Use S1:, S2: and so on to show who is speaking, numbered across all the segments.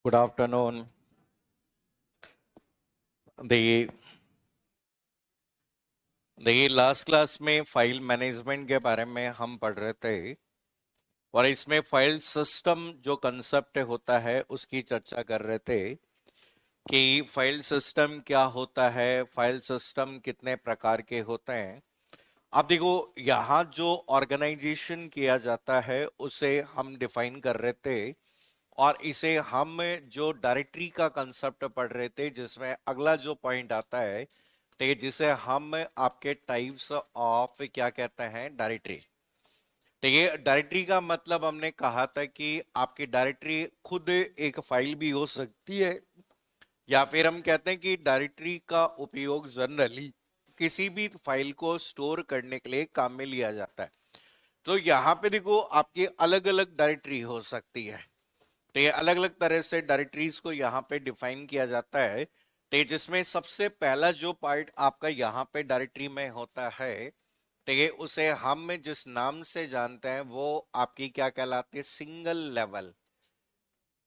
S1: Good afternoon. देखिए देखिए last class में फाइल मैनेजमेंट के बारे में हम पढ़ रहे थे और इसमें फाइल सिस्टम जो कंसेप्ट होता है उसकी चर्चा कर रहे थे कि फाइल सिस्टम क्या होता है, फाइल सिस्टम कितने प्रकार के होते हैं। अब देखो, यहाँ जो ऑर्गेनाइजेशन किया जाता है उसे हम डिफाइन कर रहे थे और इसे हम जो डायरेक्टरी का कंसेप्ट पढ़ रहे थे, जिसमें अगला जो पॉइंट आता है ठीक है, जिसे हम आपके टाइप्स ऑफ क्या कहते हैं, डायरेक्टरी। ठीक है, डायरेक्टरी का मतलब हमने कहा था कि आपकी डायरेक्टरी खुद एक फाइल भी हो सकती है या फिर हम कहते हैं कि डायरेक्टरी का उपयोग जनरली किसी भी फाइल को स्टोर करने के लिए काम में लिया जाता है। तो यहाँ पे देखो, आपकी अलग अलग डायरेक्टरी हो सकती है। तो ये अलग अलग तरह से डायरेक्टरीज को यहाँ पे डिफाइन किया जाता है। तो जिसमें सबसे पहला जो पार्ट आपका यहाँ पे डायरेक्टरी में होता है, तो ये उसे हम जिस नाम से जानते हैं वो आपकी क्या कहलाती है, सिंगल लेवल।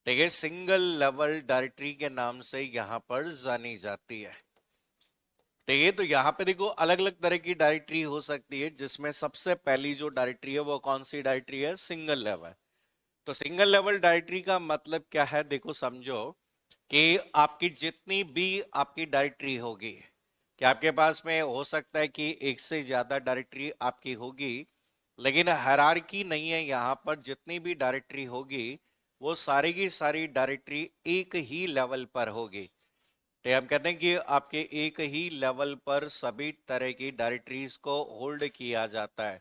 S1: ठीक है, सिंगल लेवल डायरेक्टरी के नाम से यहाँ पर जानी जाती है। ठीक है, तो यहाँ पे देखो अलग अलग तरह की डायरेक्टरी हो सकती है, जिसमें सबसे पहली जो डायरेक्टरी है वो कौन सी डायरेक्टरी है, सिंगल लेवल। तो सिंगल लेवल डायरेक्टरी का मतलब क्या है, देखो समझो कि आपकी जितनी भी आपकी डायरेक्टरी होगी, कि आपके पास में हो सकता है कि एक से ज्यादा डायरेक्टरी आपकी होगी, लेकिन हायरार्की नहीं है। यहाँ पर जितनी भी डायरेक्टरी होगी वो सारी की सारी डायरेक्टरी एक ही लेवल पर होगी। तो हम कहते हैं कि आपके एक ही लेवल पर सभी तरह की डायरेक्टरीज को होल्ड किया जाता है,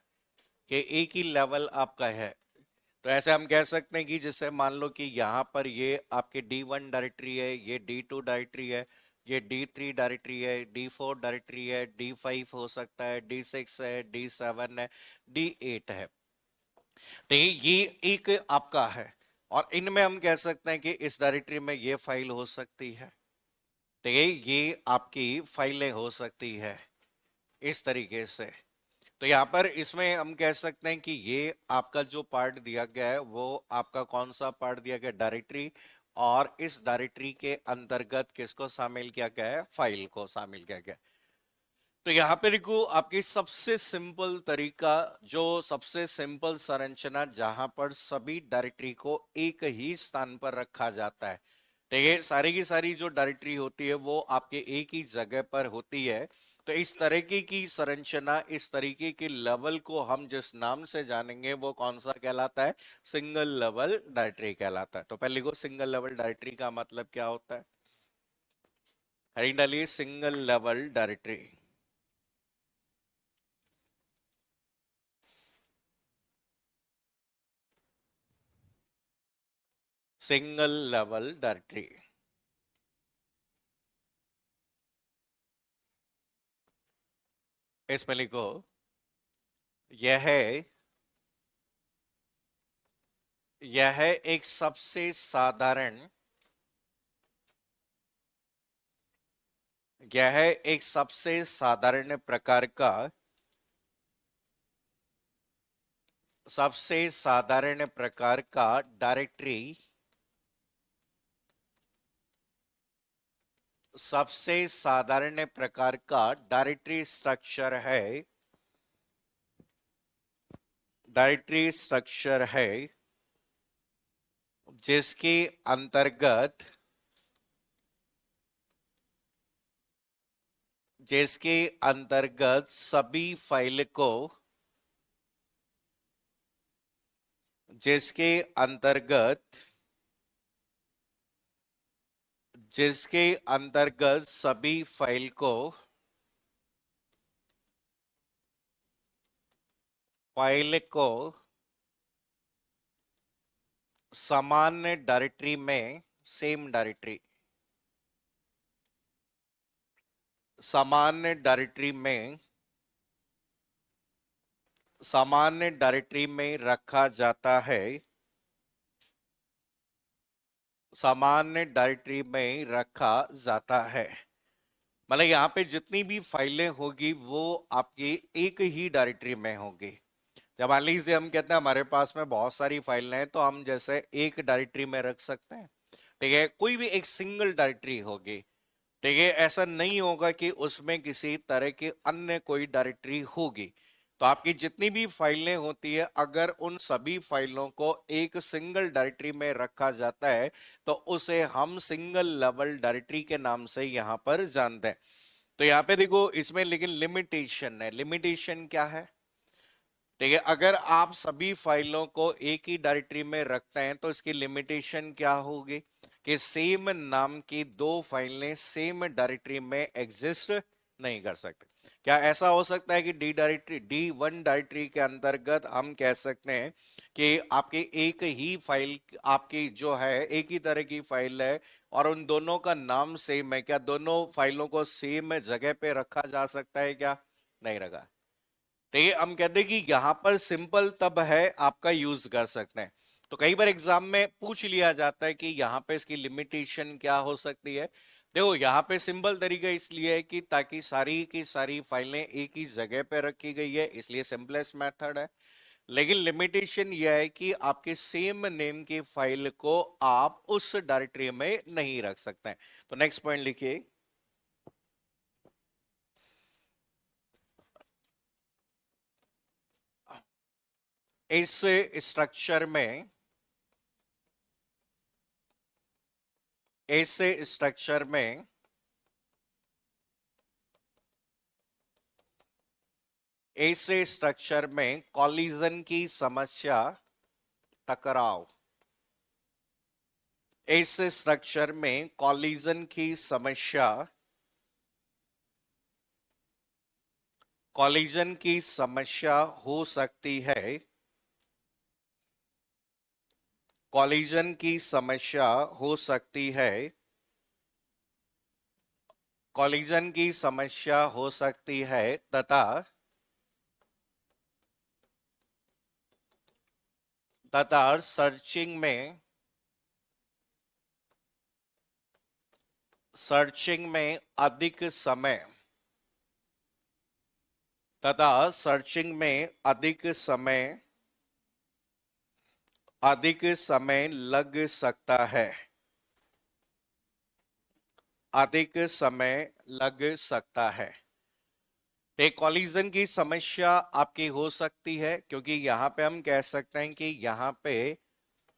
S1: कि एक ही लेवल आपका है। तो ऐसे हम कह सकते हैं कि जैसे मान लो कि यहाँ पर ये आपकी D1 डायरेक्टरी है, ये D2 डायरेक्टरी है, ये D3 डायरेक्टरी है, D4 डायरेक्टरी है, D5 हो सकता है, D6 है, D7 है, D8 है। तो ये एक आपका है और इनमें हम कह सकते हैं कि इस डायरेक्टरी में ये फाइल हो सकती है, तो ये आपकी फाइलें हो सकती है इस तरीके से। तो यहाँ पर इसमें हम कह सकते हैं कि ये आपका जो पार्ट दिया गया है वो आपका कौन सा पार्ट दिया गया, डायरेक्टरी। और इस डायरेक्टरी के अंतर्गत किसको शामिल किया गया है, फाइल को शामिल किया गया है। तो यहाँ पे देखो आपकी सबसे सिंपल तरीका, जो सबसे सिंपल संरचना जहां पर सभी डायरेक्टरी को एक ही स्थान पर रखा जाता है। तो ये सारी की सारी जो डायरेक्टरी होती है वो आपके एक ही जगह पर होती है। तो इस तरीके की संरचना, इस तरीके के लेवल को हम जिस नाम से जानेंगे वो कौन सा कहलाता है, सिंगल लेवल डायरेक्टरी कहलाता है। तो पहले को सिंगल लेवल डायरेक्टरी का मतलब क्या होता है, हेडिंग डालिए, single level directory. Single level directory, इसमें लिखो यह एक सबसे साधारण, यह एक सबसे साधारण प्रकार का, सबसे साधारण प्रकार का डायरेक्टरी, सबसे साधारण प्रकार का डायरेक्टरी स्ट्रक्चर है, डायरेक्टरी स्ट्रक्चर है जिसके अंतर्गत, जिसके अंतर्गत सभी फाइल को, जिसके अंतर्गत, जिसके अंतर्गत सभी फाइल को, फाइल को सामान्य डायरेक्टरी में, सेम डायरेक्टरी, सामान्य डायरेक्टरी में, सामान्य डायरेक्टरी में रखा जाता है, सामान्य डायरेक्टरी में रखा जाता है। मतलब यहाँ पे जितनी भी फाइलें होगी वो आपकी एक ही डायरेक्टरी में होगी। जब मान लीजिए हम कहते हैं हमारे पास में बहुत सारी फाइलें हैं, तो हम जैसे एक डायरेक्टरी में रख सकते हैं। ठीक है, कोई भी एक सिंगल डायरेक्टरी होगी। ठीक है, ऐसा नहीं होगा कि उसमें किसी तरह की अन्य कोई डायरेक्टरी होगी। तो आपकी जितनी भी फाइलें होती है, अगर उन सभी फाइलों को एक सिंगल डायरेक्टरी में रखा जाता है तो उसे हम सिंगल लेवल डायरेक्टरी के नाम से यहां पर जानते हैं। तो यहां पे देखो, इसमें लेकिन लिमिटेशन है। लिमिटेशन क्या है? ठीक है, अगर आप सभी फाइलों को एक ही डायरेक्टरी में रखते हैं तो इसकी लिमिटेशन क्या होगी कि सेम नाम की दो फाइलें सेम डायरेक्टरी में एग्जिस्ट नहीं कर सकते। क्या ऐसा हो सकता है कि डी वन डायरेक्टरी के अंतर्गत हम कह सकते हैं कि आपकी एक ही फाइल, आपकी जो है एक ही तरह की फाइल है और उन दोनों का नाम सेम है, क्या दोनों फाइलों को सेम जगह पे रखा जा सकता है? क्या नहीं रखा। तो ये हम कहते हैं कि यहां पर सिंपल तब है आपका यूज कर सकते हैं। तो कई बार एग्जाम में पूछ लिया जाता है कि यहाँ पे इसकी लिमिटेशन क्या हो सकती है। देखो, यहाँ पे सिंपल तरीका इसलिए है कि ताकि सारी की सारी फाइलें एक ही जगह पे रखी गई है, इसलिए सिंपलेस्ट मेथड है। लेकिन लिमिटेशन यह है कि आपके सेम नेम की फाइल को आप उस डायरेक्टरी में नहीं रख सकते हैं। तो नेक्स्ट पॉइंट लिखिए। इस स्ट्रक्चर में ऐसे स्ट्रक्चर में ऐसे स्ट्रक्चर में कॉलिजन की समस्या, टकराव, ऐसे स्ट्रक्चर में कॉलिजन की समस्या, कॉलिजन की समस्या हो सकती है। कॉलिजन की समस्या हो सकती है। कॉलिजन की समस्या हो सकती है तथा सर्चिंग में अधिक समय लग सकता है। अधिक समय लग सकता है। तो कॉलिजन की समस्या आपकी हो सकती है क्योंकि यहां पे हम कह सकते हैं कि यहां पे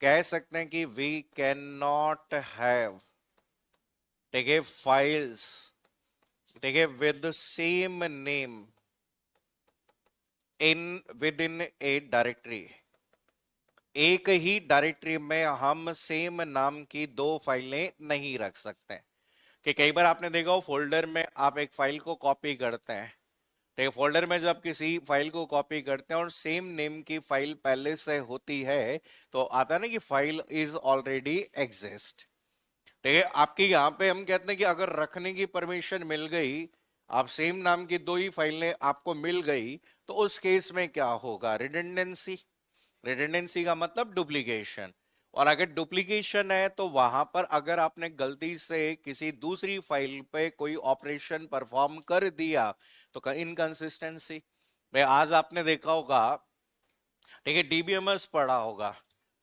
S1: कह सकते हैं कि वी कैन नॉट हैव, ठीक है, फाइल्स, ठीक है, with same name with in A directory. एक ही डायरेक्टरी में हम सेम नाम की दो फाइलें नहीं रख सकते। कि कई बार आपने देखा हो, फोल्डर में आप एक फाइल को कॉपी करते हैं। तो फोल्डर में जब किसी फाइल को कॉपी करते हैं और सेम नेम की फाइल पहले से होती है तो आता है ना कि फाइल इज ऑलरेडी एग्जिस्ट। ठीक है, आपके यहाँ पे हम कहते हैं कि अगर रखने की परमिशन मिल गई, आप सेम नाम की दो ही फाइलें आपको मिल गई, तो उस केस में क्या होगा? रिडंडेंसी। रिडंडेंसी का मतलब डुप्लीकेशन। और अगर डुप्लीकेशन है तो वहां पर अगर आपने गलती से किसी दूसरी फाइल पे कोई ऑपरेशन परफॉर्म कर दिया तो इनकंसिस्टेंसी। भाई आज आपने देखा होगा, ठीक है, डीबीएमएस पढ़ा होगा।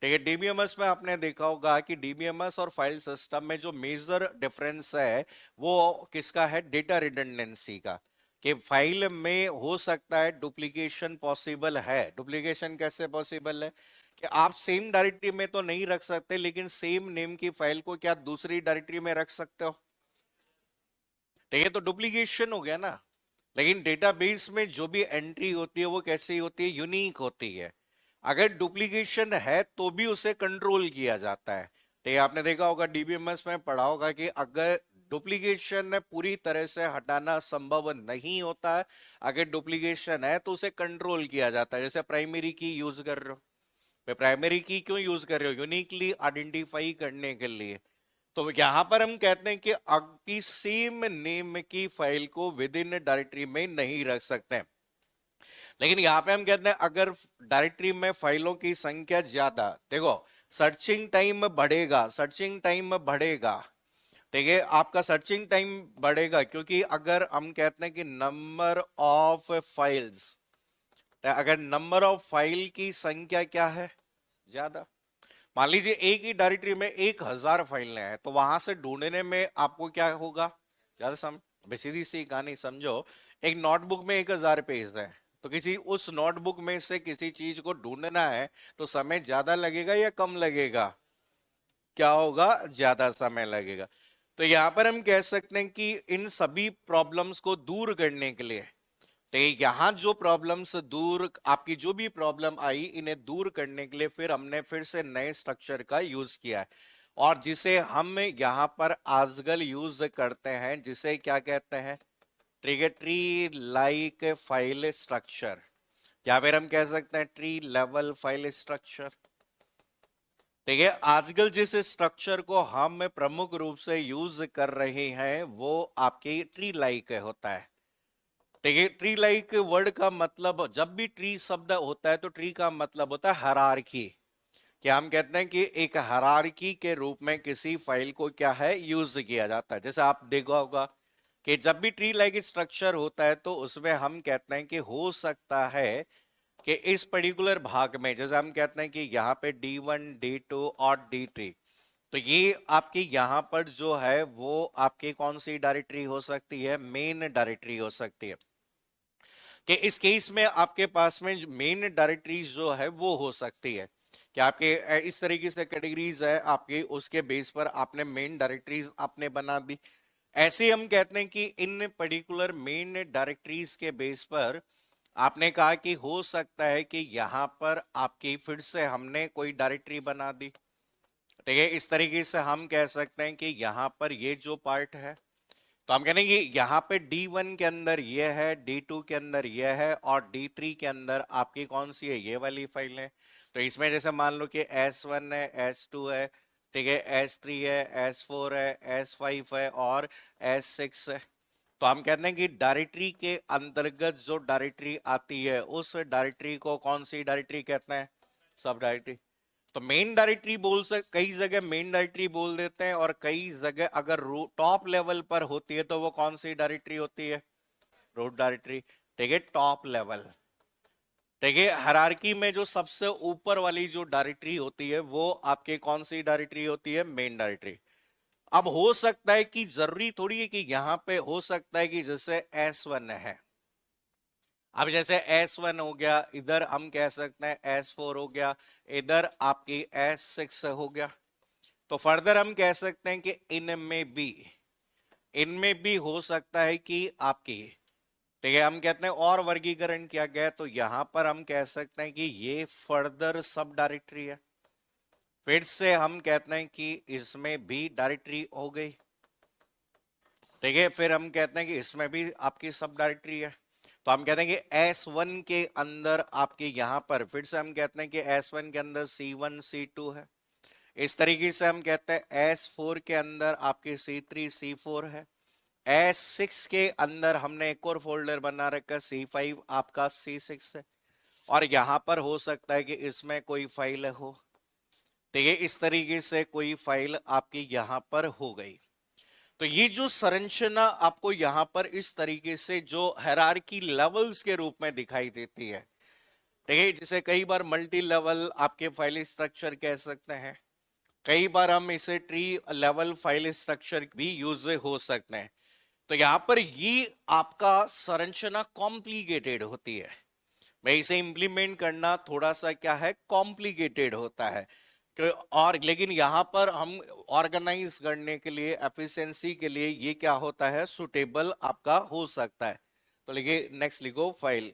S1: ठीक है, डीबीएमएस में आपने देखा होगा कि डीबीएमएस और फाइल सिस्टम में जो मेजर डिफरेंस है वो किसका है? डेटा रिडंडेंसी का। कि फाइल में हो सकता है डुप्लीकेशन पॉसिबल है। डुप्लीकेशन कैसे पॉसिबल है? कि आप सेम डायरेक्टरी में तो नहीं रख सकते, लेकिन सेम नेम की फाइल को क्या दूसरी डायरेक्टरी में रख सकते हो? ठीक है, तो डुप्लीकेशन हो गया ना। लेकिन डेटाबेस में जो भी एंट्री होती है वो कैसी होती है? यूनिक होती है। अगर डुप्लीकेशन है तो भी उसे कंट्रोल किया जाता है। तो ये आपने देखा होगा, डीबीएमएस में पढ़ा होगा कि अगर डुप्लीकेशन पूरी तरह से हटाना संभव नहीं होता है, अगर डुप्लीकेशन है तो उसे कंट्रोल किया जाता है। जैसे प्राइमरी की यूज कर रहे हो, प्राइमरी की क्यों यूज कर रहे हो? यूनिकली आइडेंटिफाई करने के लिए। तो यहां पर हम कहते हैं कि आपकी सेम नेम की फाइल को विद इन डायरेक्टरी में नहीं रख सकते। लेकिन यहां पे हम कहते हैं अगर डायरेक्टरी में फाइलों की संख्या ज्यादा, देखो सर्चिंग टाइम बढ़ेगा, सर्चिंग टाइम बढ़ेगा। ठीक है, आपका सर्चिंग टाइम बढ़ेगा क्योंकि अगर हम कहते हैं कि नंबर ऑफ फाइल्स, अगर नंबर ऑफ फाइल की संख्या क्या है? ज्यादा, मान लीजिए एक ही डायरेक्टरी में 1000 फाइलें हैं, तो वहां से ढूंढने में आपको क्या होगा, ज्यादा सीधी सी कहानी समझो। एक नोटबुक में 1000 पेज है, तो किसी उस नोटबुक में से किसी चीज को ढूंढना है तो समय ज्यादा लगेगा या कम लगेगा, क्या होगा, ज्यादा समय लगेगा। तो यहां पर हम कह सकते हैं कि इन सभी प्रॉब्लम्स को दूर करने के लिए, तो यहां जो प्रॉब्लम्स दूर, आपकी जो भी प्रॉब्लम आई, इन्हें दूर करने के लिए फिर हमने फिर से नए स्ट्रक्चर का यूज किया है, और जिसे हम यहां पर आजकल यूज करते हैं, जिसे क्या कहते हैं, ट्री लाइक फाइल स्ट्रक्चर, या फिर हम कह सकते हैं ट्री लेवल फाइल स्ट्रक्चर। ठीक है, आजकल जिस स्ट्रक्चर को हम प्रमुख रूप से यूज कर रहे हैं वो आपके ट्री लाइक होता है। ठीक है, ट्री लाइक वर्ड का मतलब, जब भी ट्री शब्द होता है तो ट्री का मतलब होता है हायरार्की। क्या हम कहते हैं कि एक हायरार्की के रूप में किसी फाइल को क्या है, यूज किया जाता है। जैसे आप देखा होगा कि जब भी ट्री लाइक स्ट्रक्चर होता है तो उसमें हम कहते हैं कि हो सकता है कि इस पर्टिकुलर भाग में, जैसे हम कहते हैं कि यहाँ पे D1 D2 और D3, तो ये आपकी यहाँ पर जो है वो आपकी कौन सी डायरेक्टरी हो सकती है, मेन डायरेक्टरी हो सकती है। कि इस केस में आपके पास में मेन डायरेक्टरीज जो है वो हो सकती है कि आपके इस तरीके से कैटेगरीज है आपके, उसके बेस पर आपने मेन डायरेक्टरीज आपने बना दी। ऐसे हम कहते हैं कि इन पर्टिकुलर मेन डायरेक्टरीज के बेस पर आपने कहा कि हो सकता है कि यहां पर आपकी फिर से हमने कोई डायरेक्टरी बना दी। ठीक है, इस तरीके से हम कह सकते हैं कि यहां पर ये जो पार्ट है, तो हम कहेंगे यहाँ पे D1 के अंदर ये है, D2 के अंदर ये है, और D3 के अंदर आपकी कौन सी है, ये वाली फाइल है। तो इसमें जैसे मान लो कि S1 है, S2 है, ठीक है, S3 है, S4 है, S5 है और S6 है। तो हम कहते हैं कि डायरेक्टरी के अंतर्गत जो डायरेक्टरी आती है उस डायरेक्टरी को कौन सी डायरेक्टरी कहते हैं, सब डायरेक्टरी। तो मेन डायरेक्टरी कई जगह मेन डायरेक्टरी बोल देते हैं, और कई जगह अगर टॉप लेवल पर होती है तो वो कौन सी डायरेक्टरी होती है, रूट डायरेक्टरी। ठीक है, टॉप लेवल, ठीक है, हायरार्की में जो सबसे ऊपर वाली जो डायरेक्टरी होती है वो आपके कौन सी डायरेक्टरी होती है, मेन डायरेक्टरी। अब हो सकता है कि जरूरी थोड़ी है कि यहां पे हो सकता है कि जैसे S1 है, अब जैसे S1 हो गया, इधर हम कह सकते हैं S4 हो गया, इधर आपकी S6 हो गया। तो फर्दर हम कह सकते हैं कि इनमें भी हो सकता है कि आपकी, ठीक है, हम कहते हैं और वर्गीकरण किया गया है, तो यहां पर हम कह सकते हैं कि ये फर्दर सब डायरेक्टरी है। फिर से हम कहते हैं कि इसमें भी डायरेक्टरी हो गई। ठीक है, फिर हम कहते हैं कि इसमें भी आपकी सब डायरेक्टरी है। तो हम कहते हैं कि S1 के अंदर आपके यहां पर फिर से हम कहते हैं कि S1 के अंदर C1 C2 है। इस तरीके से हम कहते हैं S4 के अंदर आपके C3 C4 है। S6 के अंदर हमने एक और फोल्डर बना रखा है, C5 आपका C6 है, और यहां पर हो सकता है कि इसमें कोई फाइल हो। ठीक है, इस तरीके से कोई फाइल आपकी यहां पर हो गई। तो ये जो संरचना आपको यहां पर इस तरीके से जो हायरार्की लेवल्स के रूप में दिखाई देती है, ठीक है, जिसे कई बार मल्टी लेवल आपके फाइल स्ट्रक्चर कह सकते हैं, कई बार हम इसे ट्री लेवल फाइल स्ट्रक्चर भी यूज हो सकते हैं। तो यहां पर ये आपका संरचना कॉम्प्लिकेटेड होती है, भाई इसे इंप्लीमेंट करना थोड़ा सा क्या है, कॉम्प्लिकेटेड होता है। और लेकिन यहां पर हम ऑर्गेनाइज करने के लिए, एफिशिएंसी के लिए ये क्या होता है, सुटेबल आपका हो सकता है। तो लिखिए, नेक्स्ट लिखो फाइल।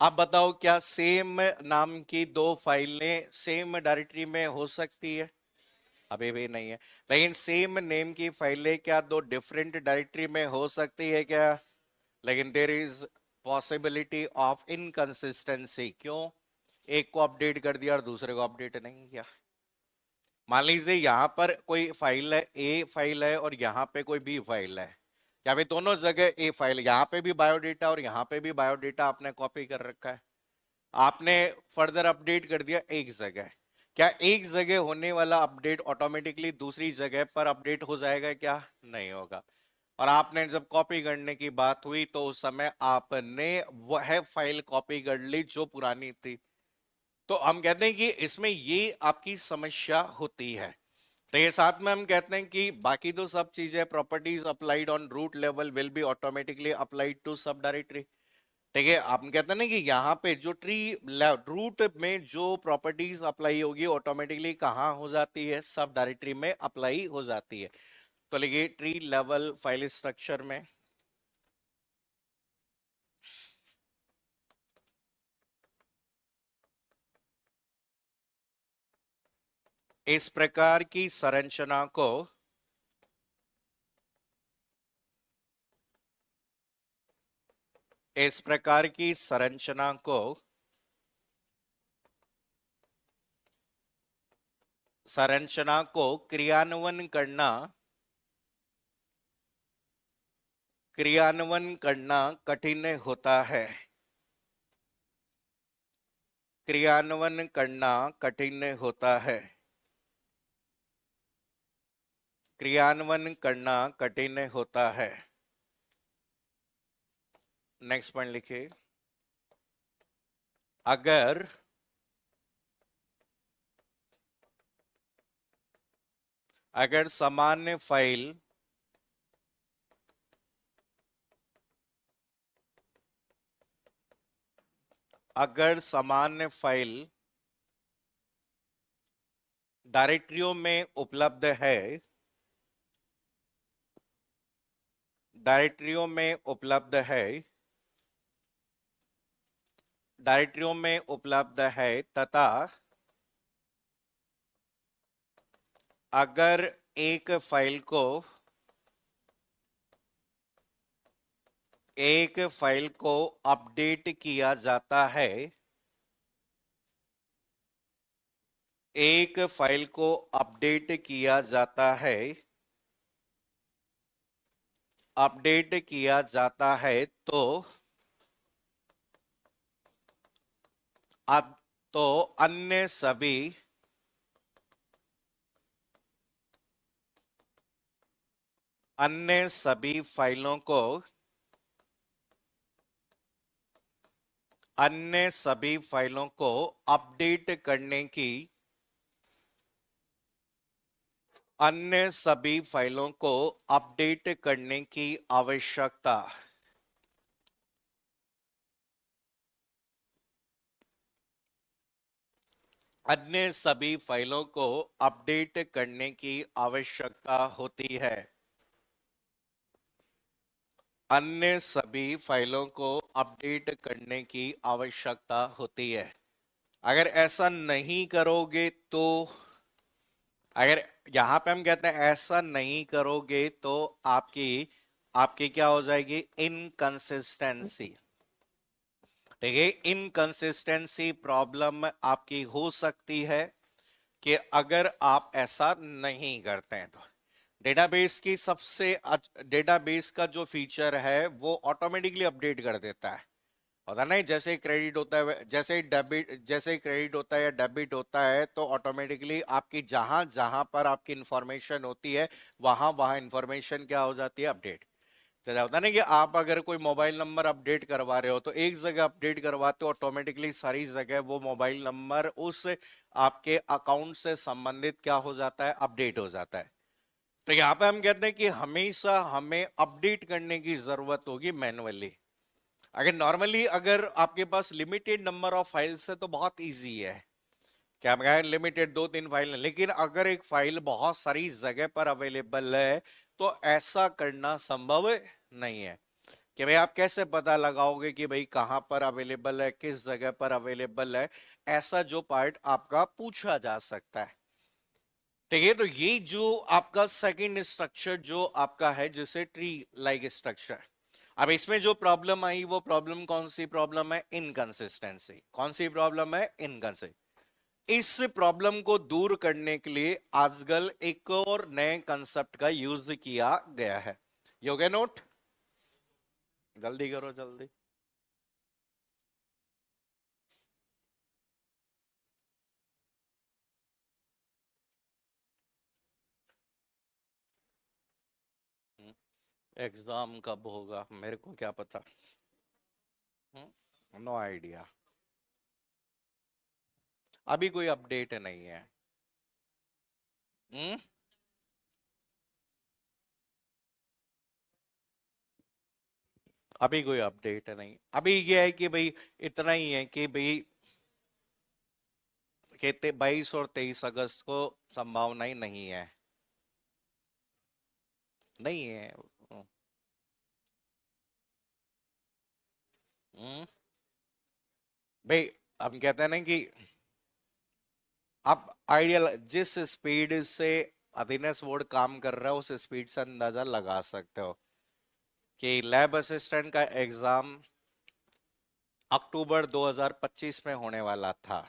S1: आप बताओ क्या सेम नाम की दो फाइलें सेम डायरेक्टरी में हो सकती है, अभी भी नहीं है। लेकिन सेम नेम की फाइलें क्या दो डिफरेंट डायरेक्टरी में हो सकती है क्या, लेकिन there is possibility of inconsistency. क्यों, एक को अपडेट कर दिया और दूसरे को अपडेट नहीं किया। मान लीजिए यहां पर कोई फाइल है, ए फाइल है, और यहां पे कोई बी फाइल है, या फिर दोनों जगह ए फाइल, यहां पे भी बायोडेटा और यहां पे भी बायोडेटा आपने कॉपी कर रखा है, आपने फर्दर अपडेट कर दिया एक जगह। क्या एक जगह होने वाला अपडेट ऑटोमेटिकली दूसरी जगह पर अपडेट हो जाएगा, क्या नहीं होगा। और आपने जब कॉपी करने की बात हुई तो उस समय आपने वह फाइल कॉपी कर ली जो पुरानी थी। तो हम कहते हैं कि इसमें ये आपकी समस्या होती है। तो ये साथ में हम कहते हैं कि बाकी तो सब चीजें properties applied on root level will be automatically applied to subdirectory. ठीक है, आप कहते हैं ना कि यहाँ पे जो ट्री रूट में जो प्रॉपर्टीज अप्लाई होगी ऑटोमेटिकली कहाँ हो जाती है, सब डायरेक्टरी में अप्लाई हो जाती है। तो लिखिए ट्री लेवल फाइल स्ट्रक्चर में इस प्रकार की संरचना को इस प्रकार की संरचना को क्रियान्वयन करना कठिन होता है। क्रियान्वयन करना कठिन होता है। क्रियान्वयन करना कठिन होता है। नेक्स्ट पॉइंट लिखिए, अगर अगर सामान्य फाइल अगर सामान्य फाइल डायरेक्टरियों में उपलब्ध है, डायरेक्टरियों में उपलब्ध है, डायरेक्टरियों में उपलब्ध है तथा अगर एक फाइल को अपडेट किया जाता है, एक फाइल को अपडेट किया जाता है, अपडेट किया जाता है तो अ- तो अन्य सभी फाइलों को अन्य सभी फाइलों को अपडेट करने की अन्य सभी फाइलों को अपडेट करने की आवश्यकता अन्य सभी फाइलों को अपडेट करने की आवश्यकता होती है। अन्य सभी फाइलों को अपडेट करने की आवश्यकता होती है। अगर ऐसा नहीं करोगे तो अगर यहां पे हम कहते हैं ऐसा नहीं करोगे तो आपकी आपकी क्या हो जाएगी, इनकंसिस्टेंसी। ठीक है, इनकंसिस्टेंसी प्रॉब्लम आपकी हो सकती है कि अगर आप ऐसा नहीं करते हैं तो डेटाबेस की डेटाबेस का जो फीचर है वो ऑटोमेटिकली अपडेट कर देता है। होता नहीं, जैसे ही क्रेडिट होता है जैसे ही क्रेडिट होता है या डेबिट होता है तो ऑटोमेटिकली आपकी जहां जहां पर आपकी इंफॉर्मेशन होती है वहां वहां इंफॉर्मेशन क्या हो जाती है, अपडेट। जैसे होता नहीं कि आप अगर कोई मोबाइल नंबर अपडेट करवा रहे हो तो एक जगह अपडेट करवाते हो ऑटोमेटिकली सारी जगह वो मोबाइल नंबर उस आपके अकाउंट से संबंधित क्या हो जाता है, अपडेट हो जाता है। तो यहाँ पे हम कहते हैं कि हमेशा हमें अपडेट करने की जरूरत होगी मैनुअली। अगर नॉर्मली अगर आपके पास लिमिटेड नंबर ऑफ फाइल्स है तो बहुत इजी है, क्या मैं लिमिटेड 2-3 फाइल है, लेकिन अगर एक फाइल बहुत सारी जगह पर अवेलेबल है तो ऐसा करना संभव नहीं है। कि भाई आप कैसे पता लगाओगे कि भाई कहां पर अवेलेबल है, किस जगह पर अवेलेबल है, ऐसा जो पार्ट आपका पूछा जा सकता है। ठीक है, तो ये जो आपका सेकंड स्ट्रक्चर जो आपका है जिसे ट्री लाइक स्ट्रक्चर। अब इसमें जो प्रॉब्लम आई वो प्रॉब्लम कौन सी प्रॉब्लम है, इनकंसिस्टेंसी। कौन सी प्रॉब्लम है, इनकंसिस्टेंसी। इस प्रॉब्लम को दूर करने के लिए आजकल एक और नए कंसेप्ट का यूज किया गया है। योगे नोट, जल्दी करो जल्दी। एग्जाम कब होगा मेरे को क्या पता। No idea. अभी कोई अपडेट नहीं है। हम्म। अभी कोई अपडेट नहीं। अभी ये है कि भाई इतना ही है कि भाई कहते 22 और 23 अगस्त को संभावना ही नहीं है। नहीं है। हम्म। भाई हम कहते हैं ना कि आप आइडियल जिस स्पीड से अधीनस बोर्ड काम कर रहा है उस स्पीड से अंदाजा लगा सकते हो कि लैब असिस्टेंट का एग्जाम अक्टूबर 2025 में होने वाला था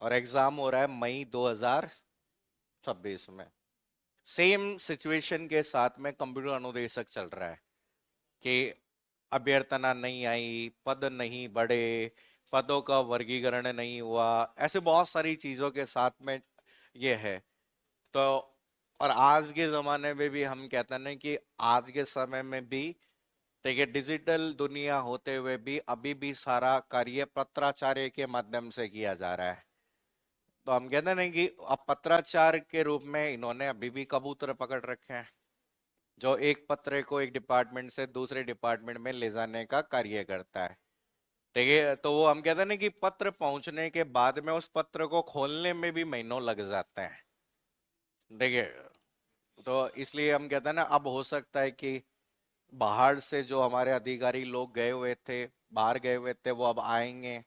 S1: और एग्जाम हो रहा है मई 2026 में। सेम सिचुएशन के साथ में कंप्यूटर अनुदेशक चल रहा है कि अभ्यर्थना नहीं आई, पद नहीं बढ़े, पदों का वर्गीकरण नहीं हुआ, ऐसे बहुत सारी चीजों के साथ में ये है। तो और आज के जमाने में भी हम कहते हैं ना कि आज के समय में भी देखिए डिजिटल दुनिया होते हुए भी अभी भी सारा कार्य पत्राचार्य के माध्यम से किया जा रहा है। तो हम कहते हैं ना कि अब पत्राचार के रूप में इन्होंने अभी भी कबूतर पकड़ रखे हैं जो एक पत्र को एक डिपार्टमेंट से दूसरे डिपार्टमेंट में ले जाने का कार्य करता है। देखिए तो वो हम कहते हैं ना कि पत्र पहुंचने के बाद में उस पत्र को खोलने में भी महीनों लग जाते हैं। देखिए तो इसलिए हम कहते हैं ना अब हो सकता है कि बाहर से जो हमारे अधिकारी लोग गए हुए थे, बाहर गए हुए थे, वो अब आएंगे।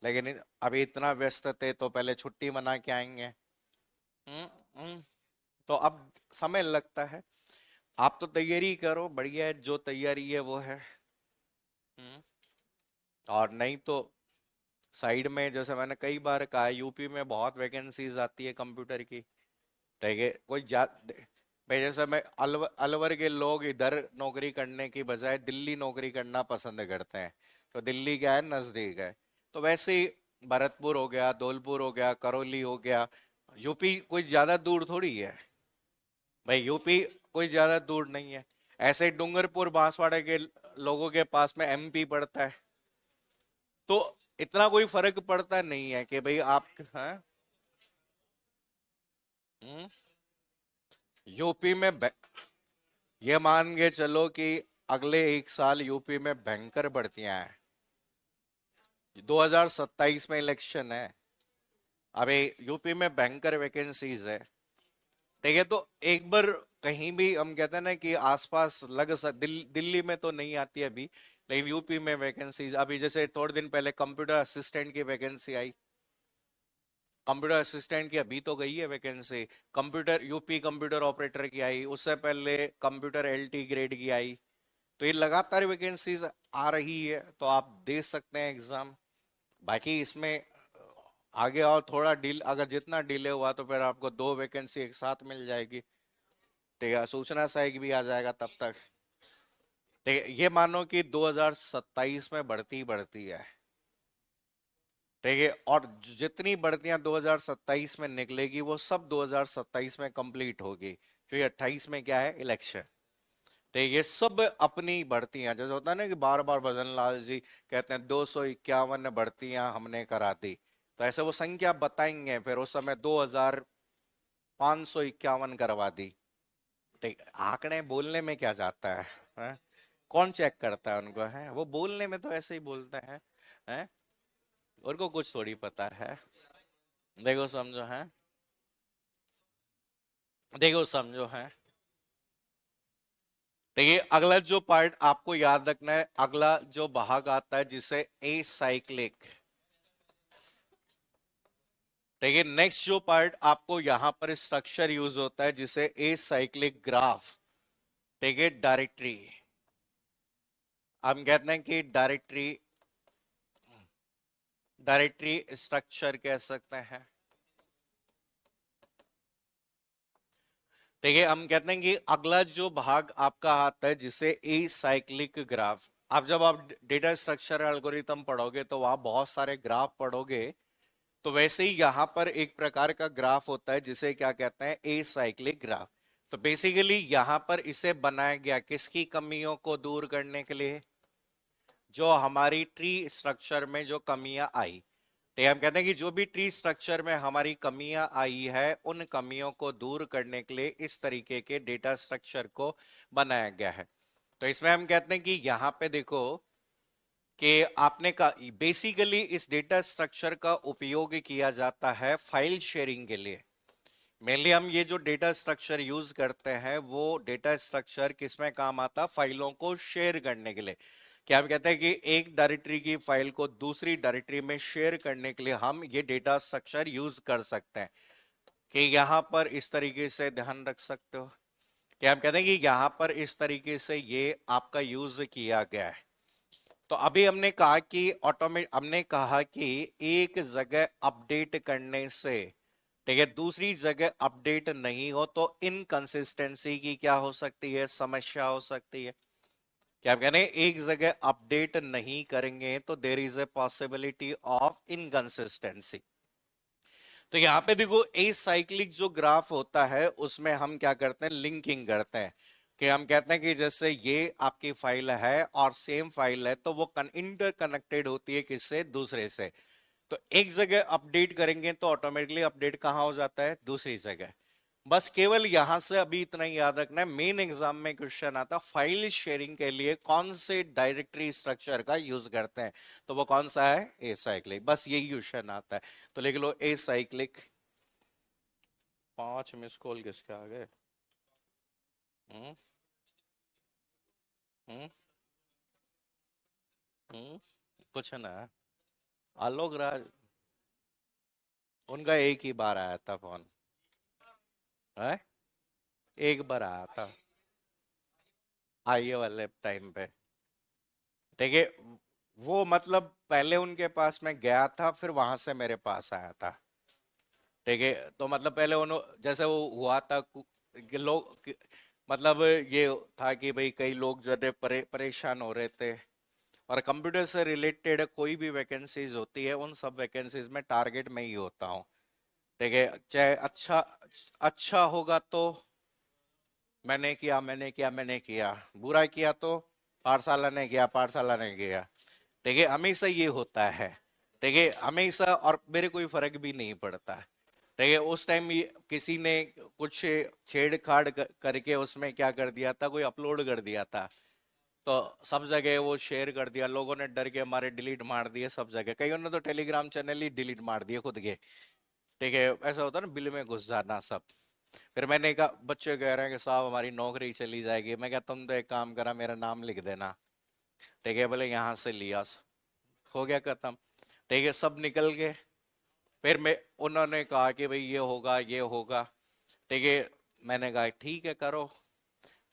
S1: लेकिन अभी इतना व्यस्त थे तो पहले छुट्टी मना के आएंगे। हम्म। हम्म। तो अब समय लगता है। आप तो तैयारी करो, बढ़िया है, जो तैयारी है वो है। हम्म। और नहीं तो साइड में जैसे मैंने कई बार कहा है, यूपी में बहुत वैकेंसीज आती है कंप्यूटर की। ठीक है कोई जा भाई जैसे मैं अलवर के लोग इधर नौकरी करने की बजाय दिल्ली नौकरी करना पसंद करते हैं। तो दिल्ली क्या है, नजदीक है। तो वैसे ही भरतपुर हो गया, धौलपुर हो गया, करौली हो गया, यूपी कोई ज्यादा दूर थोड़ी है। भाई यूपी कोई ज्यादा दूर नहीं है। ऐसे डूंगरपुर बांसवाड़ा के लोगों के पास में एमपी पड़ता है। तो इतना कोई फर्क पड़ता नहीं है कि भाई आप हैं। हम्म। यूपी में ये मान के चलो कि अगले एक साल यूपी में भयंकर बढ़तियां हैं। 2027 में इलेक्शन है। अभी यूपी में भयंकर वैकेंसीज है। ठीक है तो एक बार कहीं भी हम कहते हैं ना कि आसपास दिल्ली में तो नहीं आती अभी। लेकिन यूपी में वैकेंसीज अभी जैसे थोड़े दिन पहले कंप्यूटर असिस्टेंट की वैकेंसी आई। कंप्यूटर असिस्टेंट की अभी तो गई है vacancy. Computer UP computer operator की आई, उससे पहले कंप्यूटर एलटी ग्रेड की आई। तो ये लगातार वैकेंसीज आ रही है तो आप दे सकते हैं एग्जाम। बाकी इसमें आगे और थोड़ा डील अगर जितना डिले हुआ तो फिर आपको दो वैकेंसी एक साथ मिल जाएगी। ठीक है सूचना सहायक भी आ जाएगा तब तक। ठीक है ये मानो कि 2027 में बढ़ती बढ़ती है। ठीक है और जितनी बढ़तियां 2027 में निकलेगी वो सब 2027 में कंप्लीट होगी क्योंकि 28 में क्या है, इलेक्शन। तो ये सब अपनी बढ़तियां जैसे होता है ना कि बार बार भजन लाल जी कहते हैं 251 बढ़तियां हमने करा दी। तो ऐसे वो संख्या बताएंगे फिर उस समय 2551 करवा दी। ठीक आंकड़े बोलने में क्या जाता है? कौन चेक करता है उनको, है वो बोलने में तो ऐसे ही बोलते हैं? उनको कुछ थोड़ी पता है। देखो समझो है। देखो समझो है। देखिए अगला जो पार्ट आपको याद रखना है, अगला जो भाग आता है जिसे ए साइक्लिक। देखिए नेक्स्ट जो पार्ट आपको यहां पर स्ट्रक्चर यूज होता है जिसे ए साइक्लिक ग्राफ। ठीक है डायरेक्टरी। हम कहते हैं कि डायरेक्टरी स्ट्रक्चर कह सकते हैं। देखिए हम कहते हैं कि अगला जो भाग आपका आता है जिसे ए साइक्लिक ग्राफ। अब जब आप डेटा स्ट्रक्चर एल्गोरिथम पढ़ोगे तो वहां बहुत सारे ग्राफ पढ़ोगे। तो वैसे ही यहां पर एक प्रकार का ग्राफ होता है जिसे क्या कहते हैं, ए साइक्लिक ग्राफ। तो बेसिकली यहां पर इसे बनाया गया किसकी कमियों को दूर करने के लिए, जो हमारी ट्री स्ट्रक्चर में जो कमियां आई। तो हम कहते हैं कि जो भी ट्री स्ट्रक्चर में हमारी कमियां आई है उन कमियों को दूर करने के लिए इस तरीके के डेटा स्ट्रक्चर को बनाया गया है। तो इसमें हम कहते हैं कि यहां पे देखो कि आपने का बेसिकली इस डेटा स्ट्रक्चर का उपयोग किया जाता है फाइल शेयरिंग के लिए। मेनली हम ये जो डेटा स्ट्रक्चर यूज करते हैं वो डेटा स्ट्रक्चर किसमें काम आता, फाइलों को शेयर करने के लिए। क्या हम कहते हैं कि एक डायरेक्टरी की फाइल को दूसरी डायरेक्टरी में शेयर करने के लिए हम ये डेटा स्ट्रक्चर यूज कर सकते हैं। कि यहां पर इस तरीके से ध्यान रख सकते हो कि हम कहते हैं कि यहां पर इस तरीके से ये आपका यूज किया गया है। तो अभी हमने कहा कि एक जगह अपडेट करने से, ठीक है, दूसरी जगह अपडेट नहीं हो तो इनकंसिस्टेंसी की क्या हो सकती है, समस्या हो सकती है। क्या आप कह रहे हैं एक जगह अपडेट नहीं करेंगे तो there is a possibility of inconsistency. तो यहां पे देखो ए साइक्लिक जो ग्राफ होता है उसमें हम क्या करते हैं, लिंकिंग करते हैं। कि हम कहते हैं कि जैसे ये आपकी फाइल है और सेम फाइल है तो वो इंटर कनेक्टेड होती है किससे, दूसरे से। तो एक जगह अपडेट करेंगे तो ऑटोमेटिकली अपडेट कहां हो जाता है, दूसरी जगह। बस केवल यहां से अभी इतना ही याद रखना है, मेन एग्जाम में क्वेश्चन आता फाइल शेयरिंग के लिए कौन से डायरेक्टरी स्ट्रक्चर का यूज करते हैं, तो वो कौन सा है, ए साइक्लिक। बस यही क्वेश्चन आता है। तो लिख लो ए साइक्लिक। 5 मिस कॉल किसके आ गए? हम्म हम्म हम्म कुछ ना, आलोक राज, उनका एक ही बार आया था फोन है, एक बार आया था आइए वाले टाइम पे। ठीक है, वो मतलब पहले उनके पास मैं गया था फिर वहां से मेरे पास आया था। ठीक है, तो मतलब पहले उन्होंने जैसे वो हुआ था कि मतलब ये था कि भाई कई लोग जो है परेशान हो रहे थे और कंप्यूटर से रिलेटेड कोई भी वैकेंसीज होती है उन सब वैकेंसीज में टारगेट में ही होता हूँ। ठीक है, चाहे अच्छा अच्छा होगा तो मैंने किया, बुरा किया तो पाठशाला ने किया। ठीक है, हमेशा ये होता है। ठीक है, हमेशा, और मेरे कोई फर्क भी नहीं पड़ता। ठीक है, उस टाइम किसी ने कुछ छेड़छाड़ करके उसमें क्या कर दिया था, कोई अपलोड कर दिया था तो सब जगह वो शेयर कर दिया, लोगों ने डर के हमारे डिलीट मार दिए सब जगह, कईयों ने तो टेलीग्राम चैनल ही डिलीट मार दिए खुद के। ठीक है, ऐसा होता है ना, बिल में घुस जाना सब। फिर मैंने कहा, बच्चे कह रहे हैं कि साहब हमारी नौकरी चली जाएगी, मैं क्या, तुम तो एक काम करा, मेरा नाम लिख देना। ठीक है, बोले यहाँ से लिया, हो गया खत्म। ठीक है, सब निकल गए। फिर मैं उन्होंने कहा कि भाई ये होगा ये होगा। ठीक है, मैंने कहा ठीक है करो।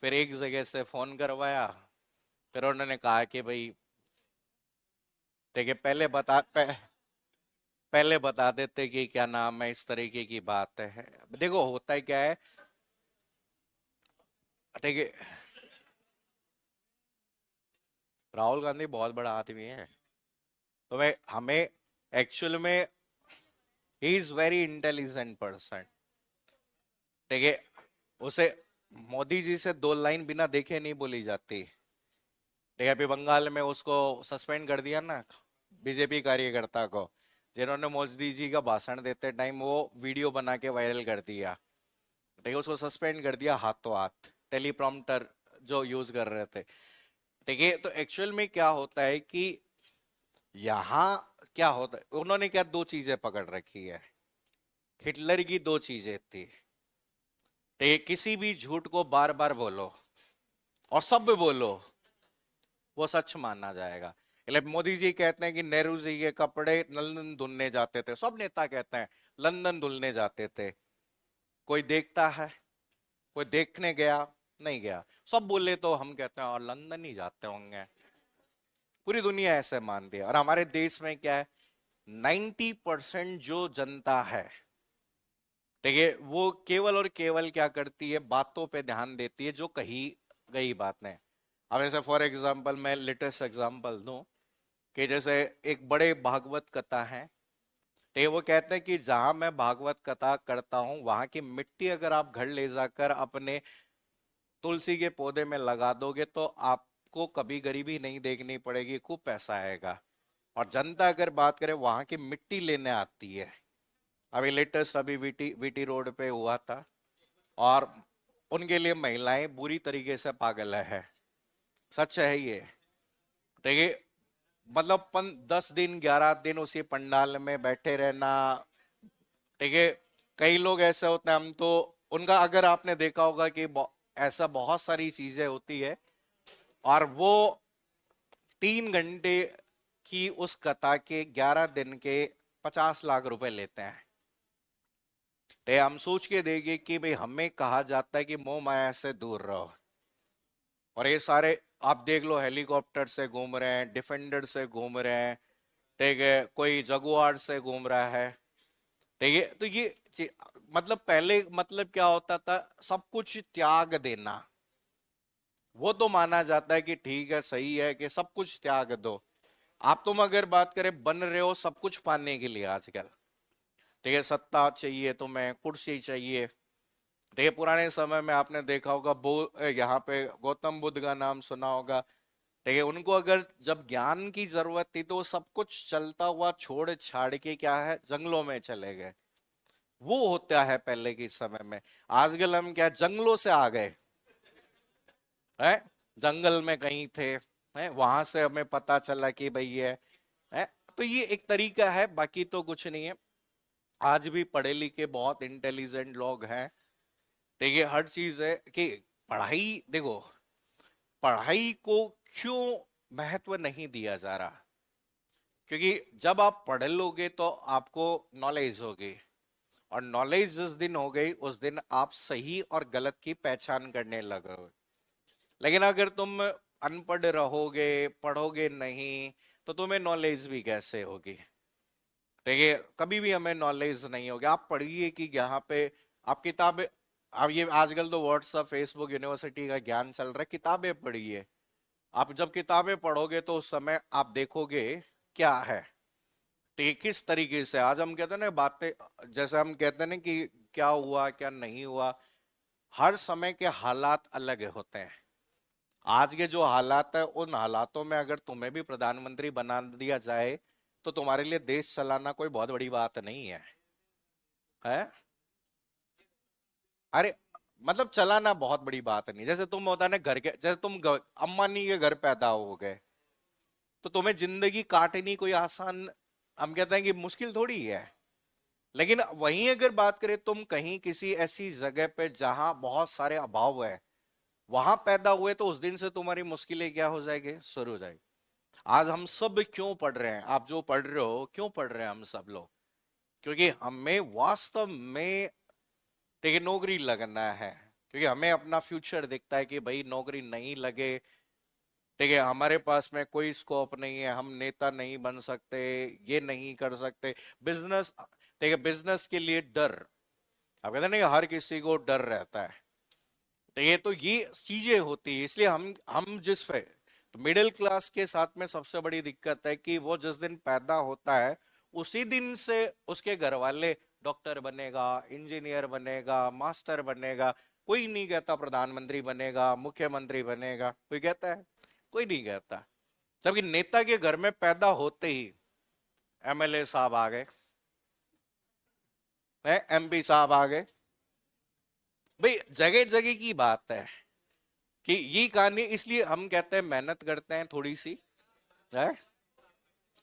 S1: फिर एक जगह से फोन करवाया, फिर उन्होंने कहा कि भाई ठीक है, पहले बता देते कि क्या नाम है, इस तरीके की बात है। देखो होता है क्या है, ठीक है, राहुल गांधी बहुत बड़ा आदमी है। तो मैं हमें एक्चुअल में he is very intelligent person. ठीक है, उसे मोदी जी से 2 लाइन बिना देखे नहीं बोली जाती। ठीक है, अभी बंगाल में उसको सस्पेंड कर दिया ना, बीजेपी कार्यकर्ता को, जिन्होंने मोदी जी का भाषण देते टाइम वो वीडियो बना के वायरल कर दिया। ठीक है, उसको सस्पेंड कर दिया हाथों हाथ, टेलीप्रॉम्प्टर जो यूज कर रहे थे। ठीक है, तो एक्चुअल में क्या होता है कि यहाँ क्या होता है, उन्होंने क्या दो चीजें पकड़ रखी है, हिटलर की दो चीजें थी। ठीक है, किसी भी झूठ को बार बार बोलो और सब बोलो, वो सच माना जाएगा। मतलब मोदी जी कहते हैं कि नेहरू जी के कपड़े लंदन धुलने जाते थे, सब नेता कहते हैं लंदन धुलने जाते थे। कोई देखता है, कोई देखने गया, नहीं गया, सब बोले तो हम कहते हैं और लंदन ही जाते होंगे। पूरी दुनिया ऐसे मानती है। और हमारे देश में क्या है, 90% जो जनता है, ठीक है, वो केवल और केवल क्या करती है, बातों पे ध्यान देती है जो कही गई बात नहीं। अब ऐसे फॉर एग्जाम्पल मैं लेटेस्ट एग्जाम्पल दूं कि जैसे एक बड़े भागवत कथा है तो वो कहते हैं कि जहां मैं भागवत कथा करता हूं वहां की मिट्टी अगर आप घर ले जाकर अपने तुलसी के पौधे में लगा दोगे तो आपको कभी गरीबी नहीं देखनी पड़ेगी, खूब पैसा आएगा। और जनता अगर बात करें वहां की मिट्टी लेने आती है। अभी लेटेस्ट अभी वीटी वीटी रोड पे हुआ था, और उनके लिए महिलाएं बुरी तरीके से पागल है। सच है ये। देखिए, मतलब 10 दिन 11 दिन उसी पंडाल में बैठे रहना। ठीक है, कई लोग ऐसे होते हैं, हम तो उनका अगर आपने देखा होगा कि ऐसा बहुत सारी चीजें होती है, और वो 3 घंटे की उस कथा के 11 दिन के 50 लाख रुपए लेते हैं। तो हम सोच के देंगे कि भाई हमें कहा जाता है कि मोह माया से दूर रहो, और ये सारे आप देख लो हेलीकॉप्टर से घूम रहे हैं, डिफेंडर से घूम रहे हैं, ठीक है, कोई जगुआर से घूम रहा है। ठीक है, तो ये मतलब पहले मतलब क्या होता था, सब कुछ त्याग देना। वो तो माना जाता है कि ठीक है, सही है कि सब कुछ त्याग दो। आप तुम अगर बात करें, बन रहे हो सब कुछ पाने के लिए आजकल। ठीक है, सत्ता चाहिए तुम्हें, कुर्सी चाहिए। ठीक है, पुराने समय में आपने देखा होगा, यहाँ पे गौतम बुद्ध का नाम सुना होगा। ठीक है, उनको अगर जब ज्ञान की जरूरत थी तो वो सब कुछ चलता हुआ छोड़ छाड़ के क्या है, जंगलों में चले गए। वो होता है पहले के समय में। आजकल हम क्या जंगलों से आ गए हैं, जंगल में कहीं थे हैं, वहां से हमें पता चला कि भाई ये है। तो ये एक तरीका है, बाकी तो कुछ नहीं है। आज भी पढ़े लिखे बहुत इंटेलिजेंट लोग हैं। देखिए, हर चीज है कि पढ़ाई, देखो पढ़ाई को क्यों महत्व नहीं दिया जा रहा, क्योंकि जब आप पढ़ लोगे तो आपको नॉलेज होगी, और नॉलेज जिस दिन हो गई उस दिन आप सही और गलत की पहचान करने लगोगे। लेकिन अगर तुम अनपढ़ रहोगे, पढ़ोगे नहीं, तो तुम्हें नॉलेज भी कैसे होगी। देखिए, कभी भी हमें नॉलेज नहीं होगी। आप पढ़िए कि यहाँ पे आप किताबें, अब ये आजकल तो व्हाट्सएप फेसबुक यूनिवर्सिटी का ज्ञान चल रहा है, किताबें पढ़िए। आप जब किताबें पढ़ोगे तो उस समय आप देखोगे क्या है। तो ये किस तरीके से आज हम कहते हैं ना बातें, जैसे हम कहते हैं ना कि क्या हुआ क्या नहीं हुआ, हर समय के हालात अलग होते हैं। आज के जो हालात है, उन हालातों में अगर तुम्हें भी प्रधानमंत्री बना दिया जाए तो तुम्हारे लिए देश चलाना कोई बहुत बड़ी बात नहीं है। है, अरे मतलब चलाना बहुत बड़ी बात नहीं। जैसे तुम होता है ना घर के, जैसे तुम अम्बानी के घर पैदा हो गए, तो तुम्हें जिंदगी काटनी कोई आसान, हम कहते हैं कि मुश्किल थोड़ी है। लेकिन वहीं अगर बात करें, तुम कहीं किसी ऐसी जगह पे जहां बहुत सारे अभाव है, वहां पैदा हुए, तो उस दिन से तुम्हारी मुश्किलें क्या हो जाएगी, शुरू हो जाएगी। आज हम सब क्यों पढ़ रहे हैं, आप जो पढ़ रहे हो क्यों पढ़ रहे हैं हम सब लोग, क्योंकि हमें वास्तव में देखिए नौकरी लगना है। क्योंकि हमें अपना फ्यूचर दिखता है कि भाई नौकरी नहीं लगे, ठीक है, हमारे पास में कोई स्कोप नहीं है, हम नेता नहीं बन सकते, ये नहीं कर सकते। बिजनेस, ठीक है, बिजनेस के लिए डर, आप कहते हैं ना कि हर किसी को डर रहता है। तो ये चीजें होती है, इसलिए हम जिस पे, तो मिडिल क्लास के साथ में सबसे बड़ी दिक्कत है कि वो जिस दिन पैदा होता है उसी दिन से उसके घर वाले डॉक्टर बनेगा, इंजीनियर बनेगा, मास्टर बनेगा। कोई नहीं कहता प्रधानमंत्री बनेगा, मुख्यमंत्री बनेगा, कोई कहता है? कोई नहीं कहता। जबकि नेता के घर में पैदा होते ही एमएलए साहब आ गए, एमपी साहब आ गए। भाई जगह जगह की बात है कि ये कहानी, इसलिए हम कहते हैं मेहनत करते हैं थोड़ी सी है।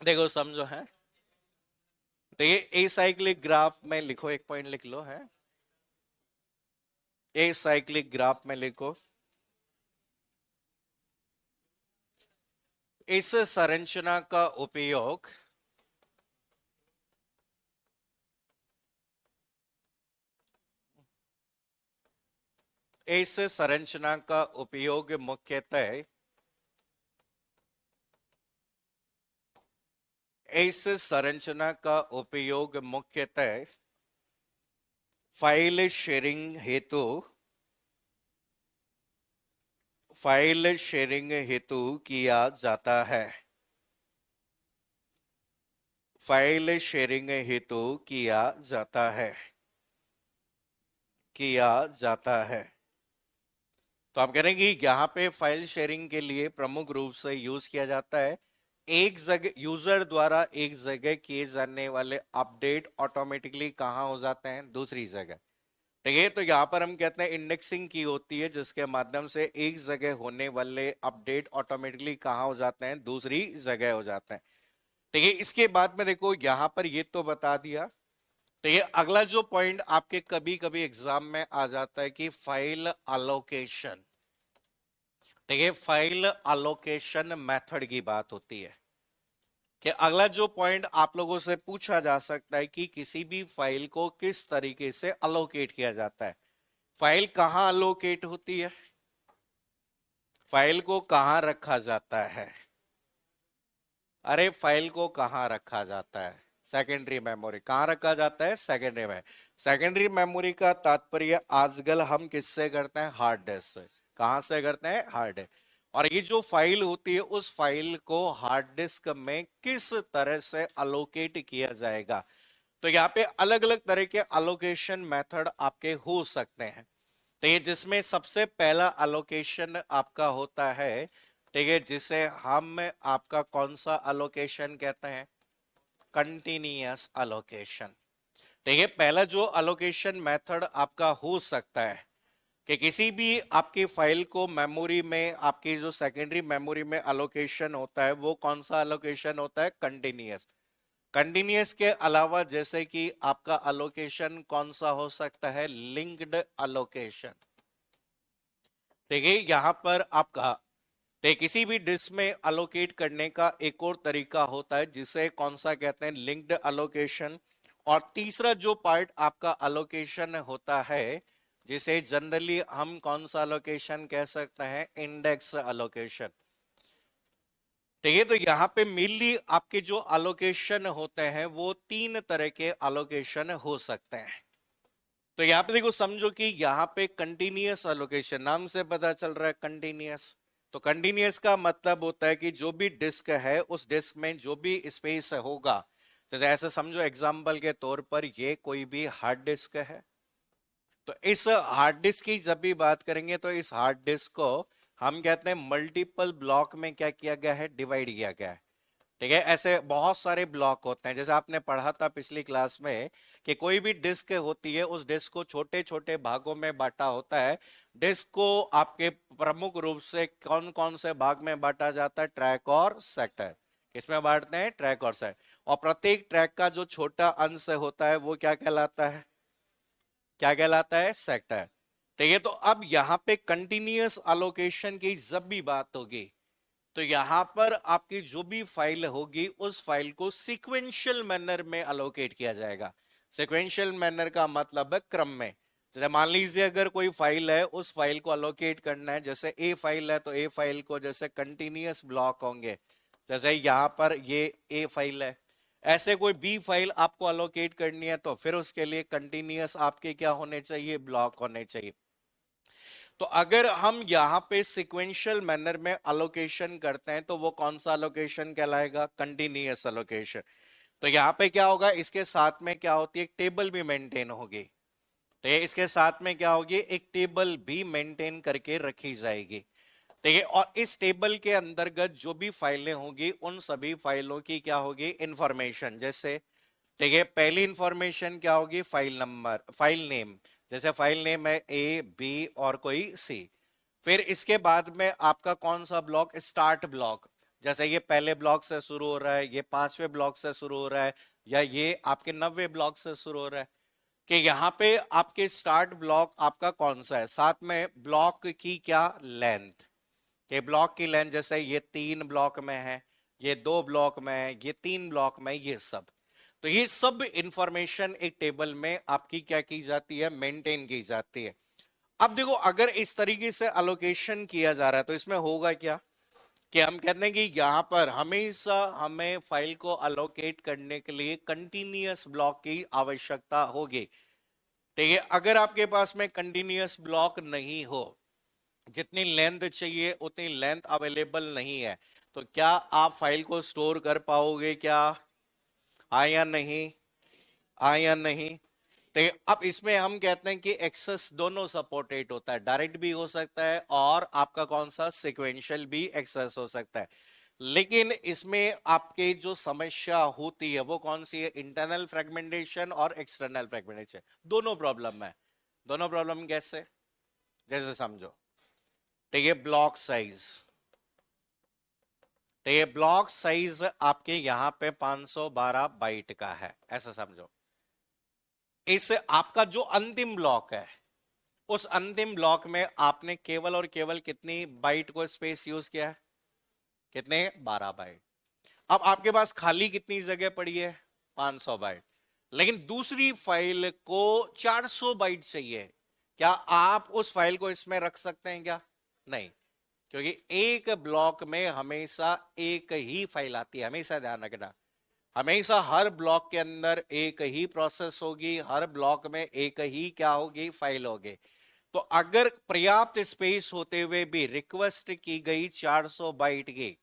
S1: देखो समझो है, तो ये ए साइक्लिक ग्राफ में लिखो, एक पॉइंट लिख लो है, ए साइक्लिक ग्राफ में लिखो, इस संरचना का उपयोग इस संरचना का उपयोग मुख्यतः इस संरचना का उपयोग मुख्यतः फाइल शेयरिंग हेतु, फाइल शेयरिंग हेतु किया जाता है। फाइल शेयरिंग हेतु किया जाता है, किया जाता है। तो आप कह रहे हैं कि यहाँ पे फाइल शेयरिंग के लिए प्रमुख रूप से यूज किया जाता है एक जगह, यूजर द्वारा एक जगह किए जाने वाले अपडेट ऑटोमेटिकली कहाँ हो जाते हैं, दूसरी जगह। ठीक है, तो यहाँ पर हम कहते हैं इंडेक्सिंग की होती है जिसके माध्यम से एक जगह होने वाले अपडेट ऑटोमेटिकली कहाँ हो जाते हैं, दूसरी जगह हो जाते हैं। ठीक है, इसके बाद में देखो यहाँ पर ये तो बता दिया। ठीक है, अगला जो पॉइंट आपके कभी कभी एग्जाम में आ जाता है कि फाइल अलोकेशन। ठीक है, फाइल अलोकेशन मेथड की बात होती है कि अगला जो पॉइंट आप लोगों से पूछा जा सकता है कि किसी भी फाइल को किस तरीके से अलोकेट किया जाता है। फाइल कहां अलोकेट होती है, फाइल को कहां रखा जाता है, अरे फाइल को कहां रखा जाता है, सेकेंडरी मेमोरी। कहां रखा जाता है, सेकेंडरी में। सेकेंडरी मेमोरी का तात्पर्य आजकल हम किससे करते हैं, हार्ड डिस्क से। कहां से करते हैं, हार्ड डिस्क। और ये जो फाइल होती है उस फाइल को हार्ड डिस्क में किस तरह से अलोकेट किया जाएगा। तो यहाँ पे अलग अलग तरह के अलोकेशन मेथड आपके हो सकते हैं। तो ये जिसमें सबसे पहला अलोकेशन आपका होता है, ठीक है, जिसे हम आपका कौन सा अलोकेशन कहते हैं, कंटिन्यूअस अलोकेशन। ठीक है, पहला जो अलोकेशन मेथड आपका हो सकता है कि किसी भी आपकी फाइल को मेमोरी में, आपकी जो सेकेंडरी मेमोरी में अलोकेशन होता है वो कौन सा अलोकेशन होता है, कंटिन्यूअस। कंटिन्यूअस के अलावा जैसे कि आपका अलोकेशन कौन सा हो सकता है, लिंक्ड अलोकेशन। ठीक है, यहां पर आपका किसी भी डिस्क में अलोकेट करने का एक और तरीका होता है जिसे कौन सा कहते हैं, लिंक्ड अलोकेशन। और तीसरा जो पार्ट आपका अलोकेशन होता है जिसे जनरली हम कौन सा अलोकेशन कह सकते हैं, इंडेक्स अलोकेशन। ठीक है, तो यहाँ पे मेनली आपके जो अलोकेशन होते हैं वो तीन तरह के अलोकेशन हो सकते हैं। तो यहाँ पे देखो, समझो कि यहाँ पे कंटिन्यूअस अलोकेशन, नाम से पता चल रहा है कंटिन्यूअस। तो कंटिन्यूअस का मतलब होता है कि जो भी डिस्क है उस डिस्क में जो भी स्पेस होगा, जैसे ऐसे समझो एग्जांपल के तौर पर ये कोई भी हार्ड डिस्क है। तो इस हार्ड डिस्क की जब भी बात करेंगे तो इस हार्ड डिस्क को हम कहते हैं मल्टीपल ब्लॉक में क्या किया गया है, डिवाइड किया गया है। ठीक है, ऐसे बहुत सारे ब्लॉक होते हैं, जैसे आपने पढ़ा था पिछली क्लास में कि कोई भी डिस्क होती है उस डिस्क को छोटे छोटे भागों में बांटा होता है। डिस्क को आपके प्रमुख रूप से कौन कौन से भाग में बांटा जाता है, ट्रैक और सेक्टर। किसमें बांटते हैं, ट्रैक और सेक्टर। और प्रत्येक ट्रैक का जो छोटा अंश होता है वो क्या कहलाता है, क्या कहलाता है, सेक्टर। ठीक है, तो अब यहाँ पे कंटिन्यूअस अलोकेशन की जब भी बात होगी तो यहां पर आपकी जो भी फाइल होगी उस फाइल को सीक्वेंशियल मैनर में अलोकेट किया जाएगा। सीक्वेंशियल मैनर का मतलब है क्रम में। जैसे मान लीजिए अगर कोई फाइल है, उस फाइल को अलोकेट करना है, जैसे ए फाइल है तो ए फाइल को जैसे कंटिन्यूअस ब्लॉक होंगे, जैसे यहां पर ये ए फाइल है। ऐसे कोई बी फाइल आपको अलोकेट करनी है तो फिर उसके लिए कंटिन्यूअस आपके क्या होने चाहिए, ब्लॉक होने चाहिए। तो अगर हम यहाँ पे सिक्वेंशियल मैनर में अलोकेशन करते हैं तो वो कौन सा अलोकेशन कहलाएगा, कंटिन्यूअस अलोकेशन। तो यहाँ पे क्या होगा, इसके साथ में क्या होती है, एक टेबल भी मेंटेन होगी। तो ये इसके साथ में क्या होगी, एक टेबल भी मेंटेन करके रखी जाएगी। ठीक है, और इस टेबल के अंतर्गत जो भी फाइलें होंगी उन सभी फाइलों की क्या होगी, इंफॉर्मेशन। जैसे ठीक है, पहली इंफॉर्मेशन क्या होगी, फाइल नंबर, फाइल नेम। जैसे फाइल नेम है ए बी और कोई सी। फिर इसके बाद में आपका कौन सा ब्लॉक, स्टार्ट ब्लॉक। जैसे ये पहले ब्लॉक से शुरू हो रहा है, ये पांचवें ब्लॉक से शुरू हो रहा है, या ये आपके 90 ब्लॉक से शुरू हो रहा है। कि यहाँ पे आपके स्टार्ट ब्लॉक आपका कौन सा है, साथ में ब्लॉक की क्या लेंथ, कि ब्लॉक की लेंथ, जैसे ये 3 ब्लॉक में है, ये 2 ब्लॉक में है, ये 3 ब्लॉक में, ये सब। तो ये सब इंफॉर्मेशन एक टेबल में आपकी क्या की जाती है, मेंटेन की जाती है। अब देखो, अगर इस तरीके से अलोकेशन किया जा रहा है तो इसमें होगा क्या, कि हम कहते हैं कि यहां पर हमेशा हमें फाइल को अलोकेट करने के लिए कंटिन्यूअस ब्लॉक की आवश्यकता होगी। ठीक है, अगर आपके पास में कंटिन्यूअस ब्लॉक नहीं हो, जितनी लेंथ चाहिए उतनी लेंथ अवेलेबल नहीं है, तो क्या आप फाइल को स्टोर कर पाओगे क्या, हाँ या नहीं, हाँ या नहीं। तो अब इसमें हम कहते हैं कि एक्सेस दोनों सपोर्टेड होता है, डायरेक्ट भी हो सकता है और आपका कौन सा सिक्वेंशियल भी एक्सेस हो सकता है। लेकिन इसमें आपके जो समस्या होती है वो कौन सी है, इंटरनल फ्रेगमेंटेशन और एक्सटर्नल फ्रेगमेंटेशन, दोनों प्रॉब्लम है। दोनों प्रॉब्लम कैसे, जैसे समझो, तो ये ब्लॉक साइज, तो ये ब्लॉक साइज आपके यहां पे 512 बाइट का है, ऐसा समझो। इस आपका जो अंतिम ब्लॉक है, उस अंतिम ब्लॉक में आपने केवल और केवल कितनी बाइट को स्पेस यूज किया है, कितने, 12 बाइट। अब आपके पास खाली कितनी जगह पड़ी है, 500 बाइट। लेकिन दूसरी फाइल को 400 बाइट चाहिए, क्या आप उस फाइल को इसमें रख सकते हैं क्या, नहीं, क्योंकि एक ब्लॉक में हमेशा एक ही फाइल आती है, हमेशा ध्यान रखना। हमेशा हर ब्लॉक के अंदर एक ही प्रोसेस होगी, हर ब्लॉक में एक ही क्या होगी, फाइल होगी। तो अगर पर्याप्त स्पेस होते हुए भी रिक्वेस्ट की गई 400 बाइट की,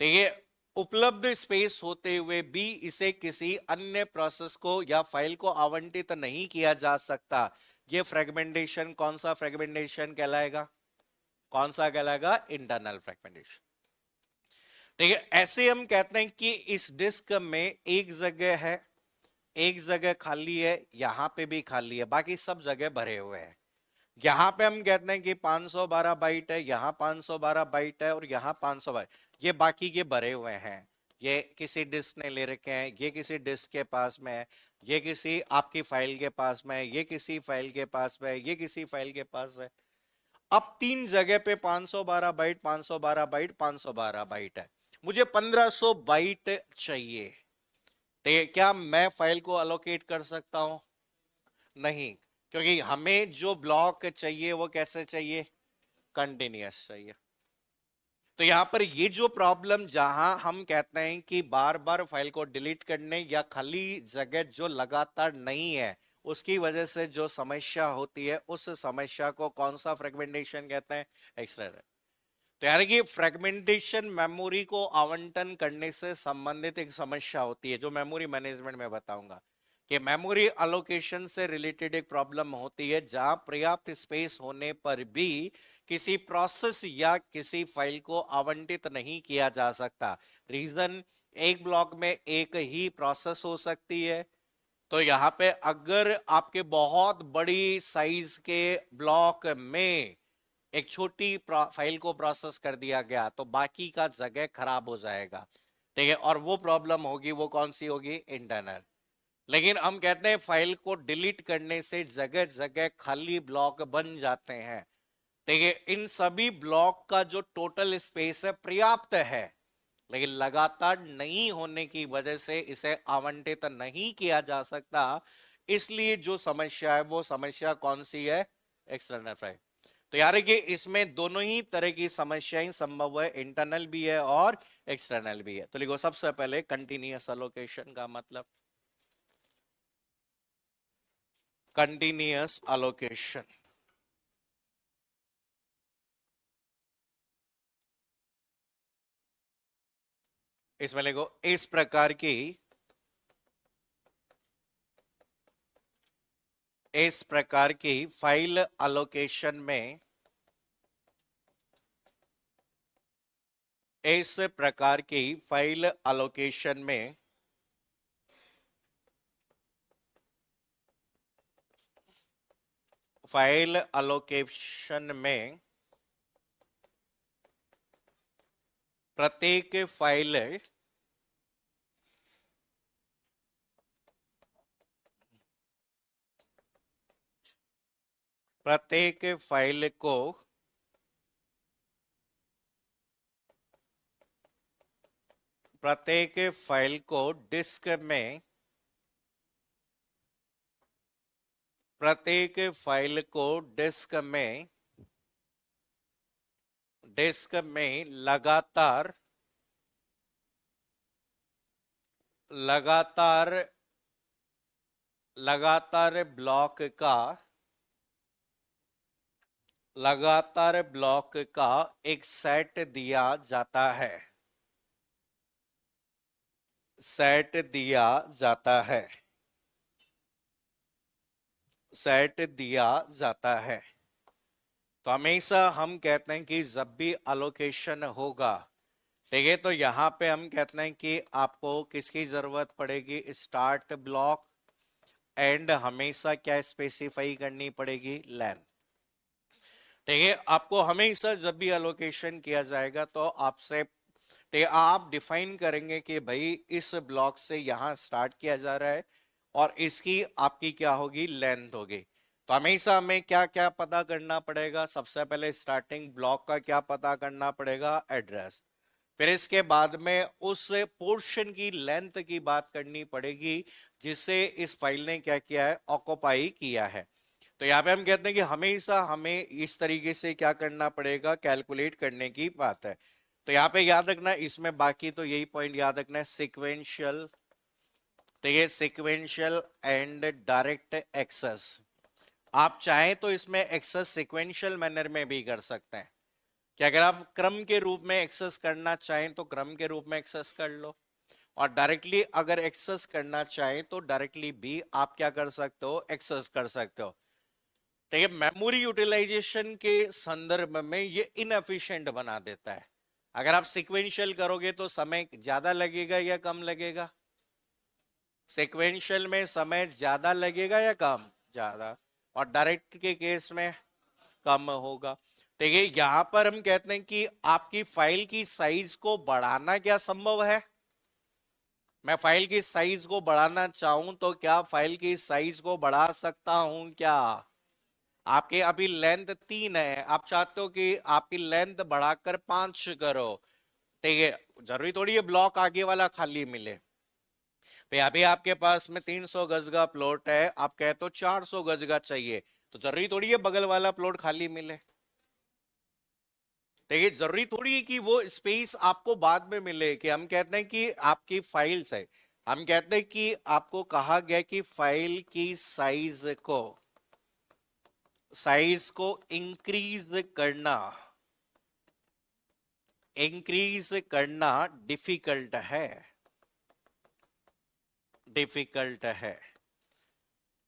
S1: तो ये उपलब्ध स्पेस होते हुए भी इसे किसी अन्य प्रोसेस को या फाइल को आवंटित नहीं किया जा सकता। ये फ्रेगमेंटेशन कौन सा फ्रेगमेंटेशन कहलाएगा, कौन सा कहलाएगा, इंटरनल फ्रेगमेंटेशन। ठीक है, ऐसे हम कहते हैं कि इस डिस्क में एक जगह है, एक जगह खाली है, यहां पे भी खाली है, बाकी सब जगह भरे हुए हैं। यहां पे हम कहते हैं कि 512 बाइट है, यहां 512 बाइट है और यहां 500 बाइट, ये बाकी के भरे हुए हैं। ये किसी डिस्क ने ले रखे हैं, ये किसी डिस्क के पास में है, ये किसी आपकी फाइल के पास में है, ये किसी फाइल के पास में है, ये किसी फाइल के पास है। अब तीन जगह पे 512 बाइट, 512 बाइट, 512 बाइट है। मुझे 1500 बाइट चाहिए, तो क्या मैं फाइल को अलोकेट कर सकता हूं, नहीं, क्योंकि हमें जो ब्लॉक चाहिए वो कैसे चाहिए, कंटिन्यूअस चाहिए। तो यहां पर ये जो प्रॉब्लम, जहां हम कहते हैं कि बार बार फाइल को डिलीट करने या खाली जगह जो लगातार नहीं है उसकी वजह से जो समस्या होती है, उस समस्या को कौन सा फ्रेगमेंटेशन कहते हैं, एक्सटर्नल। तो यानी कि फ्रेगमेंटेशन मेमोरी को आवंटन करने से संबंधित एक समस्या होती है, जो मेमोरी मैनेजमेंट में बताऊंगा कि मेमोरी अलोकेशन से रिलेटेड एक प्रॉब्लम होती है, जहां पर्याप्त स्पेस होने पर भी किसी प्रोसेस या किसी फाइल को आवंटित नहीं किया जा सकता। रीजन, एक ब्लॉक में एक ही प्रोसेस हो सकती है। तो यहां पे अगर आपके बहुत बड़ी साइज के ब्लॉक में एक छोटी फाइल को प्रोसेस कर दिया गया तो बाकी का जगह खराब हो जाएगा, ठीक है, और वो प्रॉब्लम होगी, वो कौन सी होगी, इंटरनल। लेकिन हम कहते हैं फाइल को डिलीट करने से जगह जगह खाली ब्लॉक बन जाते हैं, ठीक है। इन सभी ब्लॉक का जो टोटल स्पेस है पर्याप्त है, लेकिन लगातार नहीं होने की वजह से इसे आवंटित नहीं किया जा सकता। इसलिए जो समस्या है वो समस्या कौन सी है, एक्सटर्नल फाइल। तो यार कि इसमें दोनों ही तरह की समस्याएं संभव है, इंटरनल भी है और एक्सटर्नल भी है। तो लिखो सबसे पहले कंटिन्यूअस अलोकेशन का मतलब, कंटिन्यूअस अलोकेशन, इसमें लिखो इस प्रकार की फाइल अलोकेशन में, इस प्रकार की फाइल अलोकेशन में फाइल अलोकेशन में प्रत्येक फाइल प्रत्येक फाइल को प्रत्येक फाइल को डिस्क में प्रत्येक फाइल को डिस्क में लगातार लगातार लगातार ब्लॉक का एक सेट दिया जाता है, सेट दिया जाता है, सेट दिया जाता है। तो हमेशा हम कहते हैं कि जब भी अलोकेशन होगा, ठीक है, तो यहां पे हम कहते हैं कि आपको किसकी जरूरत पड़ेगी, स्टार्ट ब्लॉक, एंड हमेशा क्या स्पेसिफाई करनी पड़ेगी, लेंथ। ठीक है, आपको हमेशा जब भी अलोकेशन किया जाएगा तो आपसे, ठीक है, आप डिफाइन करेंगे कि भाई इस ब्लॉक से यहां स्टार्ट किया जा रहा है और इसकी आपकी क्या होगी, लेंथ होगी। तो हमेशा हमें क्या क्या पता करना पड़ेगा, सबसे पहले स्टार्टिंग ब्लॉक का क्या पता करना पड़ेगा, एड्रेस। फिर इसके बाद में उस पोर्शन की लेंथ की बात करनी पड़ेगी जिसे इस फाइल ने क्या किया है, ऑक्युपाई किया है। तो यहाँ पे हम कहते हैं कि हमेशा हमें इस तरीके से क्या करना पड़ेगा, कैलकुलेट करने की बात है। तो यहाँ पे याद रखना, इसमें बाकी तो यही पॉइंट याद रखना है, सिक्वेंशियल, तो ये सिक्वेंशियल एंड डायरेक्ट एक्सेस। आप चाहें तो इसमें एक्सेस सिक्वेंशियल मैनर में भी कर सकते हैं, कि अगर आप क्रम के रूप में एक्सेस करना चाहें तो क्रम के रूप में एक्सेस कर लो, और डायरेक्टली अगर एक्सेस करना चाहें तो डायरेक्टली भी आप क्या कर सकते हो, एक्सेस कर सकते हो। ठीक है, मेमोरी यूटिलाइजेशन के संदर्भ में ये इनएफिशिएंट बना देता है। अगर आप सिक्वेंशियल करोगे तो समय ज्यादा लगेगा या कम लगेगा, सिक्वेंशियल में समय ज्यादा लगेगा या कम, ज्यादा, और डायरेक्ट के केस में कम होगा। ठीक है, यहां पर हम कहते हैं कि आपकी फाइल की साइज को बढ़ाना क्या संभव है, मैं फाइल की साइज को बढ़ाना चाहूं तो क्या फाइल की साइज को बढ़ा सकता हूं क्या, आपके अभी लेंथ 3 है, आप चाहते हो कि आपकी लेंथ बढ़ाकर 5 करो, ठीक है, जरूरी थोड़ी ये ब्लॉक आगे वाला खाली मिले। भाई अभी आपके पास में 300 गज का प्लॉट है, आप कहते हो 400 गज का चाहिए, तो जरूरी थोड़ी है बगल वाला प्लॉट खाली मिले। देखिए, जरूरी थोड़ी है कि वो स्पेस आपको बाद में मिले, कि हम कहते हैं कि आपकी फाइल्स है, हम कहते हैं कि आपको कहा गया कि फाइल की साइज को इंक्रीज करना डिफिकल्ट है,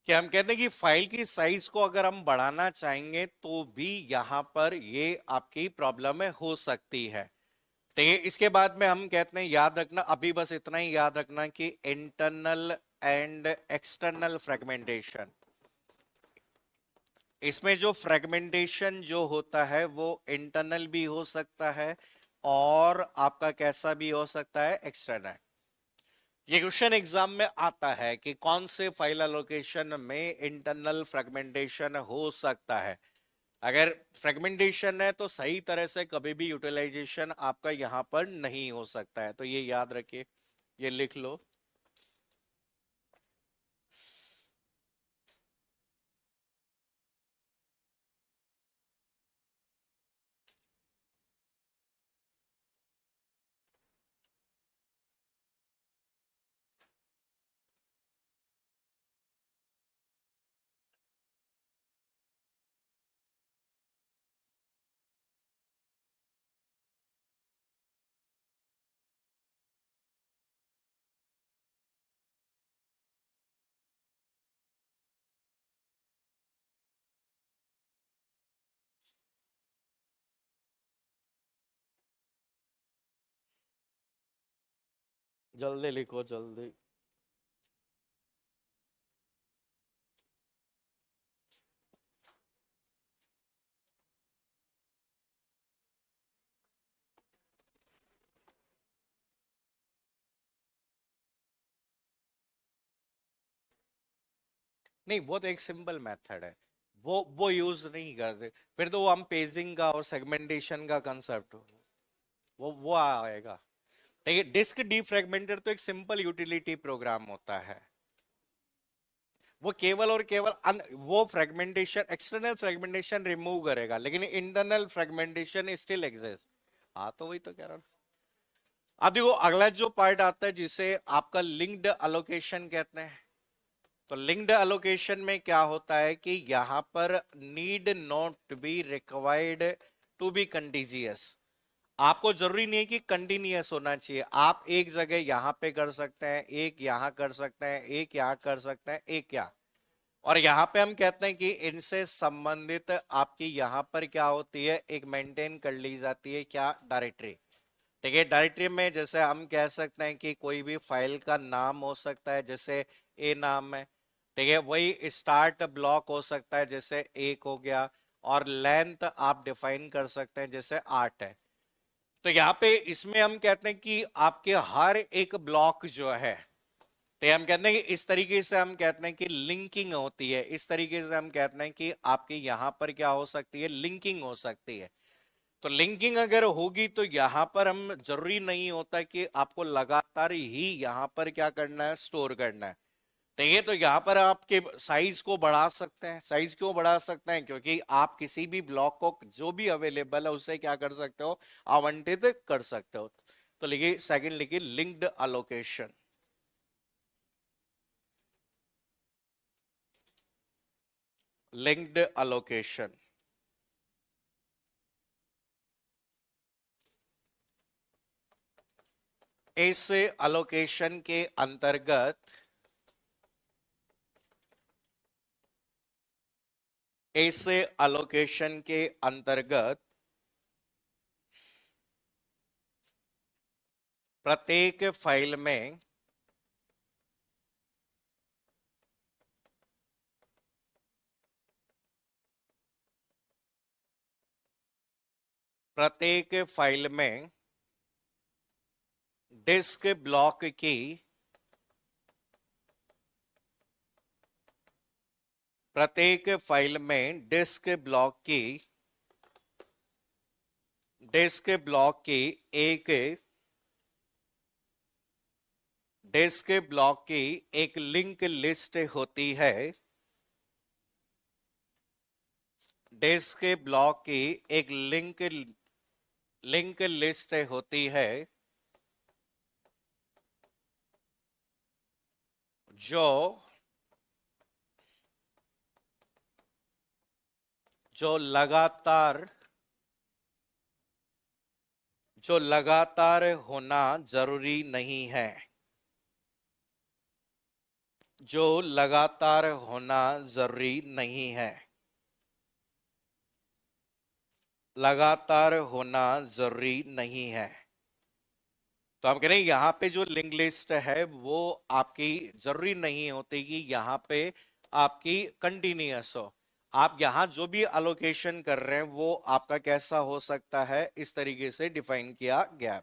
S1: कि हम कहते हैं कि फाइल की साइज को अगर हम बढ़ाना चाहेंगे तो भी यहां पर ये आपकी प्रॉब्लम हो सकती है। तो ये इसके बाद में हम कहते हैं, याद रखना, अभी बस इतना ही याद रखना कि इंटरनल एंड एक्सटर्नल फ्रेगमेंटेशन, इसमें जो फ्रेगमेंटेशन जो होता है वो इंटरनल भी हो सकता है और आपका कैसा भी हो सकता है, एक्सटर्नल। ये क्वेश्चन एग्जाम में आता है कि कौन से फाइल एलोकेशन में इंटरनल फ्रेगमेंटेशन हो सकता है। अगर फ्रेगमेंटेशन है तो सही तरह से कभी भी यूटिलाइजेशन आपका यहां पर नहीं हो सकता है, तो ये याद रखिए, ये लिख लो। जल्दी लिखो, जल्दी। नहीं, वो तो एक सिंपल मेथड है, वो यूज नहीं करते, फिर तो वो हम पेजिंग का और सेगमेंटेशन का कंसेप्ट, वो आएगा। देखिए, डिस्क डीफ्रेगमेंटर तो एक सिंपल यूटिलिटी प्रोग्राम होता है, वो केवल और केवल वो फ्रेगमेंटेशन, एक्सटर्नल फ्रेगमेंटेशन रिमूव करेगा, लेकिन इंटरनल फ्रेगमेंटेशन स्टिल एग्जिस्ट। हाँ, तो वही तो कह रहा हूँ। अब देखो, अगला जो पार्ट आता है जिसे आपका लिंक्ड अलोकेशन कहते हैं। तो लिंक्ड अलोकेशन में क्या होता है कि यहां पर need not be required to be contiguous, आपको जरूरी नहीं है कि कंटिन्यूअस होना चाहिए, आप एक जगह यहां पे कर सकते हैं, एक यहां कर सकते हैं, एक यहां कर सकते हैं, एक यहाँ। और यहां पे हम कहते हैं कि इनसे संबंधित आपकी यहां पर क्या होती है, एक मेंटेन कर ली जाती है क्या, डायरेक्टरी। ठीक है, डायरेक्टरी में जैसे हम कह सकते हैं कि कोई भी फाइल का नाम हो सकता है, जैसे ए नाम है। ठीक है, वही स्टार्ट ब्लॉक हो सकता है, जैसे एक हो गया। और लेंथ आप डिफाइन कर सकते हैं, जैसे 8 है। तो यहाँ पे इसमें हम कहते हैं कि आपके हर एक ब्लॉक जो है, तो हम कहते हैं कि इस तरीके से हम कहते हैं कि लिंकिंग होती है, इस तरीके से हम कहते हैं कि आपकी यहां पर क्या हो सकती है, लिंकिंग हो सकती है। तो लिंकिंग अगर होगी तो यहां पर हम जरूरी नहीं होता कि आपको लगातार ही यहां पर क्या करना है, स्टोर करना है। ठीक है, तो यहाँ पर आपके साइज को बढ़ा सकते हैं। साइज क्यों बढ़ा सकते हैं, क्योंकि आप किसी भी ब्लॉक को जो भी अवेलेबल है उससे क्या कर सकते हो, आवंटित कर सकते हो। तो लिखिए सेकंड, लिखिए लिंक्ड अलोकेशन। लिंक्ड अलोकेशन इस अलोकेशन के अंतर्गत, इस अलोकेशन के अंतर्गत प्रत्येक फाइल में प्रत्येक फाइल में डिस्क ब्लॉक की, प्रत्येक फाइल में डिस्क ब्लॉक की एक, डिस्क ब्लॉक की एक लिंक लिस्ट होती है। डिस्क ब्लॉक की एक लिंक लिस्ट होती है, जो जो लगातार जो लगातार होना जरूरी नहीं है, जो लगातार होना जरूरी नहीं है, लगातार होना जरूरी नहीं है। तो हम कह रहे हैं यहाँ पे जो लिंक लिस्ट है वो आपकी जरूरी नहीं होती कि यहाँ पे आपकी कंटिन्यूअस हो। आप यहाँ जो भी अलोकेशन कर रहे हैं वो आपका कैसा हो सकता है, इस तरीके से डिफाइन किया गया।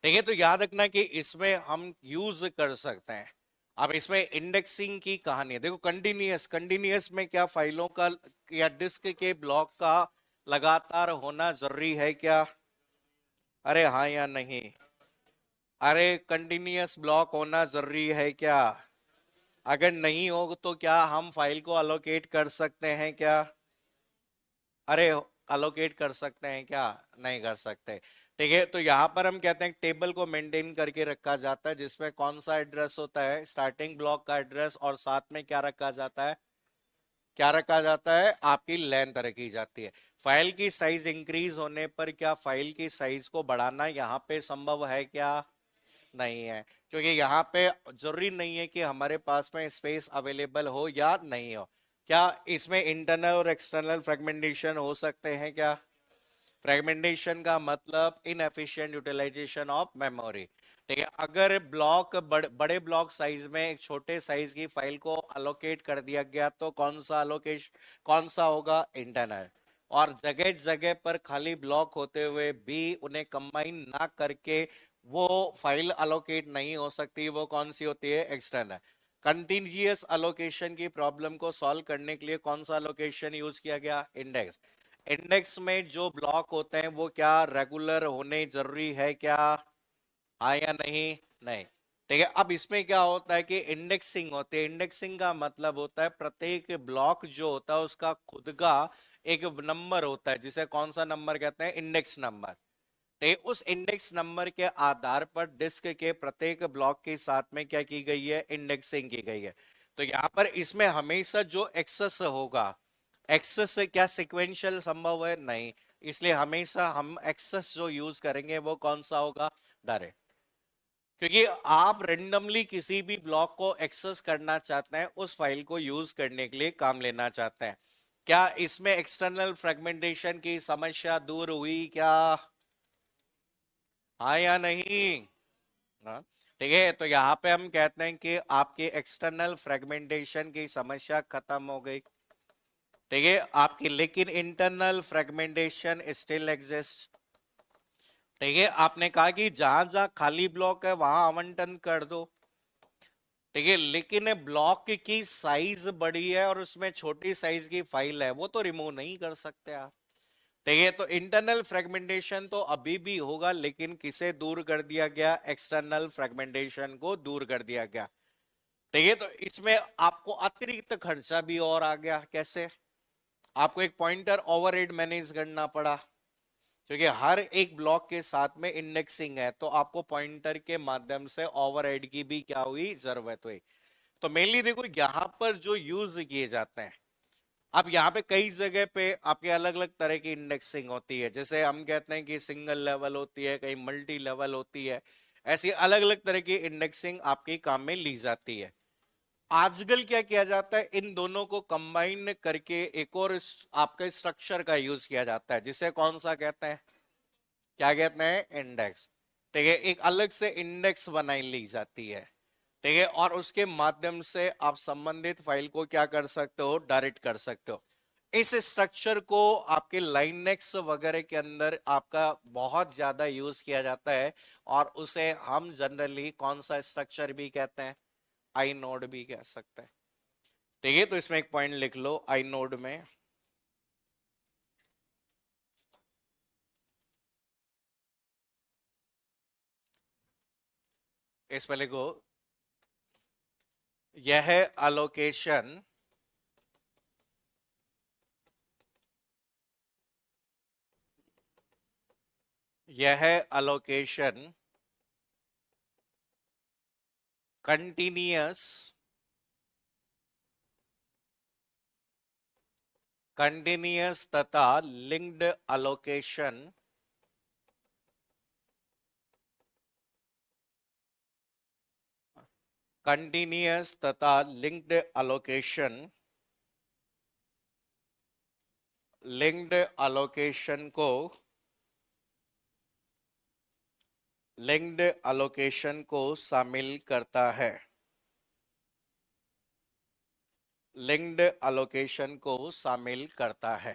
S1: ठीक है, तो याद रखना कि इसमें हम यूज कर सकते हैं। अब इसमें इंडेक्सिंग की कहानी है, देखो कंटिन्यूअस, कंटिन्यूअस में क्या फाइलों का या डिस्क के ब्लॉक का लगातार होना जरूरी है क्या, अरे हाँ या नहीं, अरे कंटिन्यूअस ब्लॉक होना जरूरी है क्या, अगर नहीं हो तो क्या हम फाइल को अलोकेट कर सकते हैं क्या, अरे अलोकेट कर सकते हैं क्या, नहीं कर सकते। ठीक है, तो यहाँ पर हम कहते हैं टेबल को मेंटेन करके रखा जाता है, जिसमें कौन सा एड्रेस होता है, स्टार्टिंग ब्लॉक का एड्रेस, और साथ में क्या रखा जाता है, क्या रखा जाता है, आपकी लेंथ रखी जाती है। फाइल की साइज इंक्रीज होने पर क्या फाइल की साइज को बढ़ाना यहाँ पे संभव है क्या, नहीं है, क्योंकि यहाँ पे जरूरी नहीं है कि हमारे पास में स्पेस अवेलेबल हो या नहीं हो। क्या इसमें इंटरनल और एक्सटर्नल फ्रेगमेंटेशन हो सकते हैं क्या, फ्रेगमेंटेशन का मतलब इनएफिशिएंट यूटिलाइजेशन ऑफ मेमोरी। ठीक है, अगर ब्लॉक बड़े ब्लॉक साइज में एक छोटे साइज की फाइल को अलोकेट कर दिया गया तो कौन सा अलोकेशन, कौन सा होगा, इंटरनल। और जगह जगह पर खाली ब्लॉक होते हुए भी उन्हें कंबाइन ना करके वो फाइल अलोकेट नहीं हो सकती, वो कौन सी होती है, एक्सटर्नल। कंटिन्यूअस अलोकेशन की प्रॉब्लम को सॉल्व करने के लिए कौन सा अलोकेशन यूज किया गया, इंडेक्स। इंडेक्स में जो ब्लॉक होते हैं वो क्या रेगुलर होने जरूरी है क्या, हाँ या नहीं, नहीं। ठीक है, अब इसमें क्या होता है कि इंडेक्सिंग होती है। इंडेक्सिंग का मतलब होता है प्रत्येक ब्लॉक जो होता है उसका खुद का एक नंबर होता है, जिसे कौन सा नंबर कहते हैं, इंडेक्स नंबर। ठीक, उस इंडेक्स नंबर के आधार पर डिस्क के प्रत्येक ब्लॉक के साथ में क्या की गई है, इंडेक्सिंग की गई है। तो यहाँ पर इसमें हमेशा जो एक्सेस होगा, एक्सेस से क्या सिक्वेंशियल संभव है, नहीं। इसलिए हमेशा हम एक्सेस जो यूज करेंगे वो कौन सा होगा, डायरेक्ट। क्योंकि आप रेंडमली किसी भी ब्लॉक को एक्सेस करना चाहते हैं, उस फाइल को यूज करने के लिए काम लेना चाहते हैं। क्या इसमें एक्सटर्नल फ्रेगमेंटेशन की समस्या दूर हुई क्या? हाँ या नहीं? हाँ। ठीक है, तो यहाँ पे हम कहते हैं कि आपकी एक्सटर्नल फ्रेगमेंटेशन की समस्या खत्म हो गई। ठीक है आपकी, लेकिन इंटरनल फ्रेगमेंटेशन स्टिल एग्जिस्ट। ठीक है, आपने कहा कि जहां जहां खाली ब्लॉक है वहां आवंटन कर दो। ठीक है, लेकिन ब्लॉक की साइज बड़ी है और उसमें छोटी साइज की फाइल है, वो तो रिमूव नहीं कर सकते आप। ठीक है, तो इंटरनल फ्रेगमेंटेशन तो अभी भी होगा, लेकिन किसे दूर कर दिया गया, एक्सटर्नल फ्रेगमेंटेशन को दूर कर दिया गया। ठीक है, तो इसमें आपको अतिरिक्त खर्चा भी और आ गया। कैसे? आपको एक पॉइंटर ओवरहेड मैनेज करना पड़ा, क्योंकि हर एक ब्लॉक के साथ में इंडेक्सिंग है, तो आपको पॉइंटर के माध्यम से ओवरहेड की भी क्या हुई, जरूरत हुई। तो मेनली देखो यहां पर जो यूज किए जाते हैं, अब यहाँ पे कई जगह पे आपके अलग अलग तरह की इंडेक्सिंग होती है। जैसे हम कहते हैं कि सिंगल लेवल होती है, कहीं मल्टी लेवल होती है, ऐसी अलग अलग तरह की इंडेक्सिंग आपके काम में ली जाती है। आजकल क्या किया जाता है, इन दोनों को कंबाइन करके एक और आपके स्ट्रक्चर का यूज किया जाता है, जिसे कौन सा कहते हैं, क्या कहते हैं, इंडेक्स। ठीक है, एक अलग से इंडेक्स बनाई ली जाती है। ठीक है, और उसके माध्यम से आप संबंधित फाइल को क्या कर सकते हो, डायरेक्ट कर सकते हो। इस स्ट्रक्चर को आपके लाइनेक्स वगैरह के अंदर आपका बहुत ज्यादा यूज किया जाता है, और उसे हम जनरली कौन सा स्ट्रक्चर भी कहते हैं, आई नोड भी कह सकते हैं। ठीक है, तो इसमें एक पॉइंट लिख लो, आई नोड में इस पे लिखो, यह अलोकेशन यह अलोकेशन कंटिन्यूअस तथा लिंक्ड अलोकेशन कंटिन्यूअस तथा लिंक्ड अलोकेशन को शामिल करता है। लिंक्ड अलोकेशन को शामिल करता है।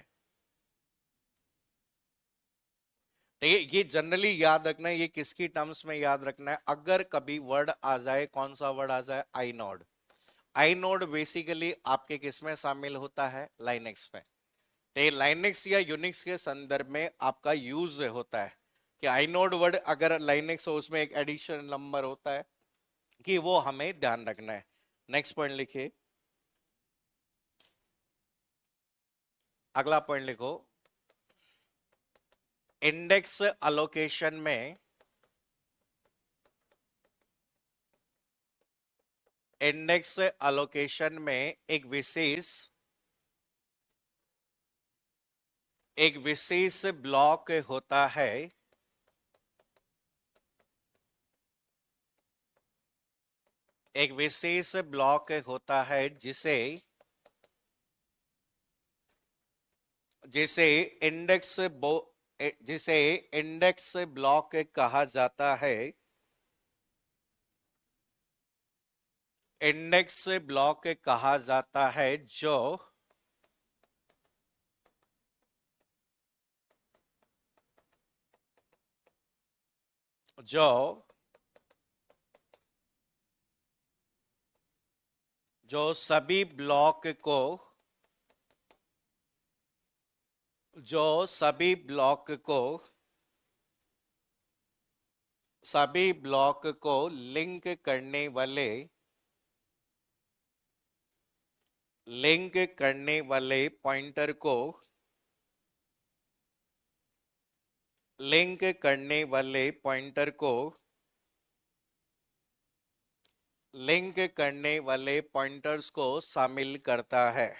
S1: ठीक है, ये जनरली याद रखना है, ये किसकी टर्म्स में याद रखना है, अगर कभी वर्ड आ जाए, कौन सा वर्ड आ जाए, आई नोड। आई नोड बेसिकली आपके किस में शामिल होता है, लाइनेक्स में। तो लाइनेक्स या यूनिक्स के संदर्भ में आपका यूज होता है कि आई नोड वर्ड अगर लाइनेक्स हो, उसमें एक एडिशनल नंबर होता है, कि वो हमें ध्यान रखना है। नेक्स्ट पॉइंट लिखिए, अगला पॉइंट लिखो, इंडेक्स अलोकेशन में एक विशेष ब्लॉक होता है, एक विशेष ब्लॉक होता है जिसे जिसे इंडेक्स जिसे इंडेक्स ब्लॉक कहा जाता है। इंडेक्स ब्लॉक कहा जाता है जो जो सभी ब्लॉक को जो सभी ब्लॉक को सभी ब्लॉक को लिंक करने वाले पॉइंटर को लिंक करने वाले पॉइंटर को लिंक करने वाले पॉइंटर्स को शामिल करता है।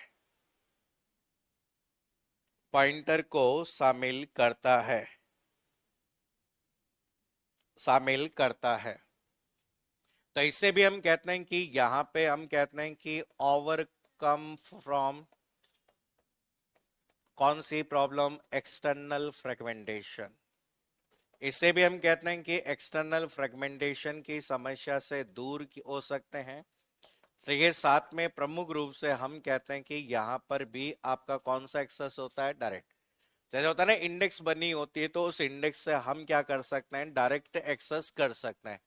S1: पॉइंटर को शामिल करता है, शामिल करता है। तो इससे भी हम कहते हैं कि यहां पे हम कहते हैं कि ओवरकम फ्रॉम कौन सी प्रॉब्लम, एक्सटर्नल फ्रेगमेंटेशन। इससे भी हम कहते हैं कि एक्सटर्नल फ्रेगमेंटेशन की समस्या से दूर हो सकते हैं। तो ये साथ में प्रमुख रूप से हम कहते हैं कि यहाँ पर भी आपका कौन सा एक्सेस होता है, डायरेक्ट। जैसे होता है ना इंडेक्स बनी होती है, तो उस इंडेक्स से हम क्या कर सकते हैं, डायरेक्ट एक्सेस कर सकते हैं।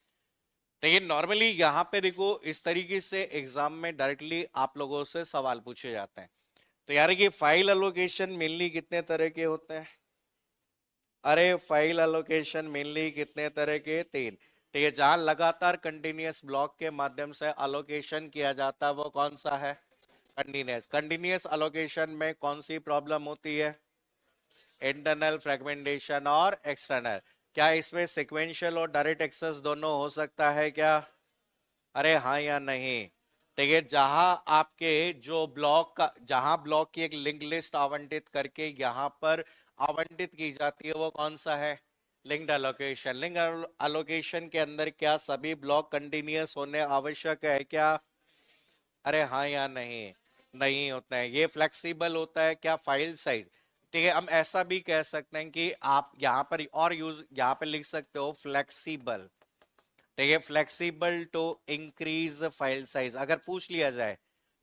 S1: तो ये नॉर्मली यहाँ पे देखो इस तरीके से एग्जाम में डायरेक्टली आप लोगों से सवाल पूछे जाते हैं। तो यार ये फाइल एलोकेशन मेनली कितने तरह के होते हैं? अरे फाइल एलोकेशन मेनली कितने तरह के, 3। तो ये जहां लगातार कंटिन्यूअस ब्लॉक के माध्यम से एलोकेशन किया जाता है वो कौन सा है, कंटिन्यूअस। कंटिन्यूअस एलोकेशन में कौन सी प्रॉब्लम होती है, इंटरनल फ्रेगमेंटेशन और एक्सटर्नल। क्या इसमें सिक्वेंशियल और डायरेक्ट एक्सेस दोनों हो सकता है क्या? अरे हाँ या नहीं? ठीक है, जहां आपके जो ब्लॉक का, जहां ब्लॉक की एक लिंक लिस्ट आवंटित करके यहाँ पर आवंटित की जाती है वो कौन सा है, लिंक्ड एलोकेशन। लिंक एलोकेशन के अंदर क्या सभी ब्लॉक कंटिन्यूअस होने आवश्यक है क्या? अरे हाँ या नहीं? नहीं होता है, ये फ्लेक्सिबल होता है। क्या फाइल साइज, ठीक है, हम ऐसा भी कह सकते हैं कि आप यहाँ पर और यूज यहाँ पे लिख सकते हो फ्लेक्सिबल। ठीक है, flexible to increase file size. अगर पूछ लिया जाए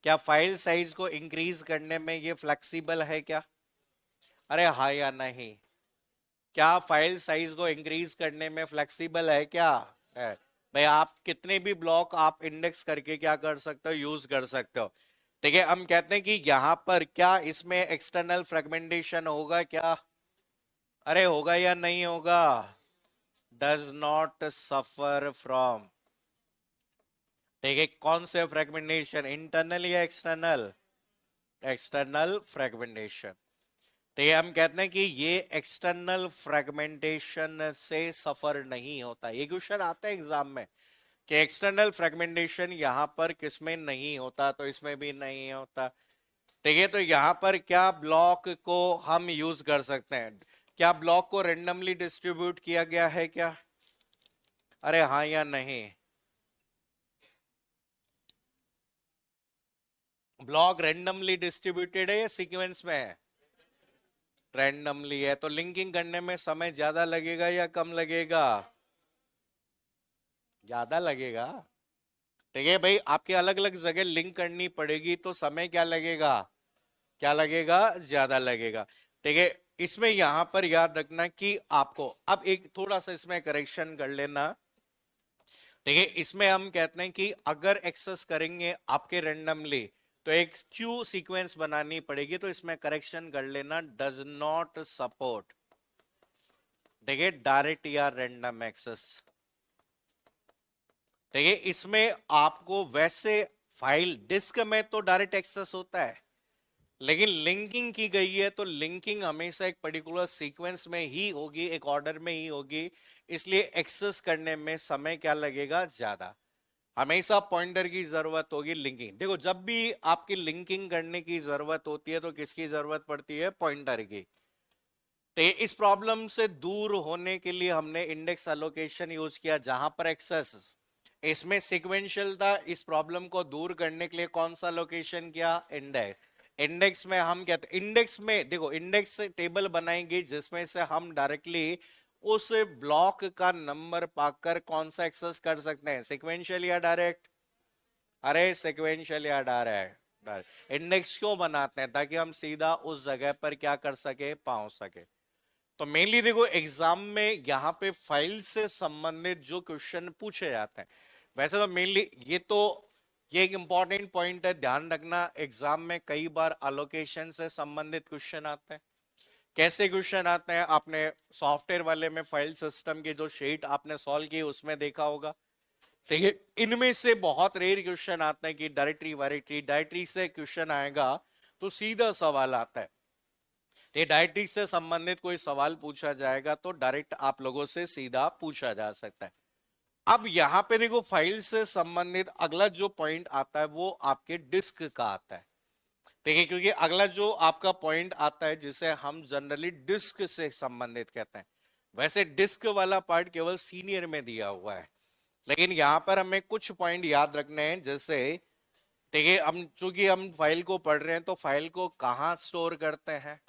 S1: क्या फाइल साइज को इंक्रीज करने में ये फ्लेक्सिबल है क्या? अरे हाँ या नहीं? क्या फाइल साइज को इंक्रीज करने में फ्लेक्सिबल है क्या? है भाई, आप कितने भी ब्लॉक आप इंडेक्स करके क्या कर सकते हो, यूज कर सकते हो। ठीक है, हम कहते हैं कि यहां पर क्या इसमें एक्सटर्नल फ्रेगमेंटेशन होगा क्या? अरे होगा या नहीं होगा? Does not suffer from. ठीक है, कौन से फ्रेगमेंटेशन, इंटरनल या एक्सटर्नल? External fragmentation. तो ये हम कहते हैं कि ये एक्सटर्नल फ्रेगमेंटेशन से सफर नहीं होता। ये क्वेश्चन आता है एग्जाम में कि एक्सटर्नल फ्रेगमेंटेशन यहाँ पर किसमें नहीं होता, तो इसमें भी नहीं होता। ठीक है, तो यहाँ पर क्या ब्लॉक को हम यूज कर सकते हैं? क्या ब्लॉक को रेंडमली डिस्ट्रीब्यूट किया गया है क्या? अरे हाँ या नहीं? ब्लॉक रेंडमली डिस्ट्रीब्यूटेड है या सीक्वेंस में है? रैंडमली है, तो लिंकिंग करने में समय ज्यादा लगेगा या कम लगेगा? ज्यादा लगेगा। ठीक है भाई, आपके अलग अलग जगह लिंक करनी पड़ेगी तो समय क्या लगेगा, क्या लगेगा, ज्यादा लगेगा। ठीक है, इसमें यहां पर याद रखना कि आपको अब एक थोड़ा सा इसमें करेक्शन कर लेना। ठीक है, इसमें हम कहते हैं कि अगर एक्सेस करेंगे आपके रेंडमली तो एक क्यू सीक्वेंस बनानी पड़ेगी, तो इसमें करेक्शन कर लेना, डज नॉट सपोर्ट। ठीक है, डायरेक्ट या रैंडम एक्सेस। ठीक है, इसमें आपको वैसे फाइल डिस्क में तो डायरेक्ट एक्सेस होता है, लेकिन लिंकिंग की गई है तो लिंकिंग हमेशा एक पर्टिकुलर सीक्वेंस में ही होगी, एक ऑर्डर में ही होगी, इसलिए एक्सेस करने में समय क्या लगेगा, ज्यादा। हमेशा पॉइंटर की जरूरत होगी लिंकिंग। देखो जब भी आपकी लिंकिंग करने की जरूरत होती है तो किसकी जरूरत पड़ती है, पॉइंटर की। तो इस प्रॉब्लम से दूर होने के लिए हमने इंडेक्स एलोकेशन यूज किया, जहां पर एक्सेस इसमें सीक्वेंशियल था। इस प्रॉब्लम को दूर करने के लिए कौन सा लोकेशन किया, इंडेक्स। इंडेक्स में हम कहते हैं, इंडेक्स में देखो इंडेक्स टेबल बनाएंगे जिसमें से हम डायरेक्टली उस ब्लॉक का नंबर पाकर कौन सा एक्सेस कर सकते हैं, सीक्वेंशियल या डायरेक्ट? अरे सीक्वेंशियल या डायरेक्ट। इंडेक्स क्यों बनाते हैं, ताकि हम सीधा उस जगह पर क्या कर सके, पहुंच सके। तो मेनली देखो एग्जाम में यहाँ पे फाइल से संबंधित जो क्वेश्चन पूछे जाते हैं, वैसे तो मेनली ये एक इंपॉर्टेंट पॉइंट है, ध्यान रखना। एग्जाम में कई बार एलोकेशन से संबंधित क्वेश्चन आते हैं। कैसे क्वेश्चन आते हैं, आपने सॉफ्टवेयर वाले में फाइल सिस्टम की जो शीट आपने सॉल्व की उसमें देखा होगा। ठीक है, इनमें से बहुत रेयर क्वेश्चन आते हैं कि डायरेक्टरी वायरेक्टरी, डायरेक्टरी से क्वेश्चन आएगा तो सीधा सवाल आता है। ये डायरेक्टरी से संबंधित कोई सवाल पूछा जाएगा तो डायरेक्ट आप लोगों से सीधा पूछा जा सकता है। अब यहां पे देखो फाइल से संबंधित अगला जो पॉइंट आता है वो आपके डिस्क का आता है। ठीक है, क्योंकि अगला जो आपका पॉइंट आता है जिसे हम जनरली डिस्क से संबंधित कहते हैं, वैसे डिस्क वाला पार्ट केवल सीनियर में दिया हुआ है, लेकिन यहां पर हमें कुछ पॉइंट याद रखने हैं। जैसे ठीक है, हम चूंकि हम फाइल को पढ़ रहे हैं तो फाइल को कहाँ स्टोर करते हैं,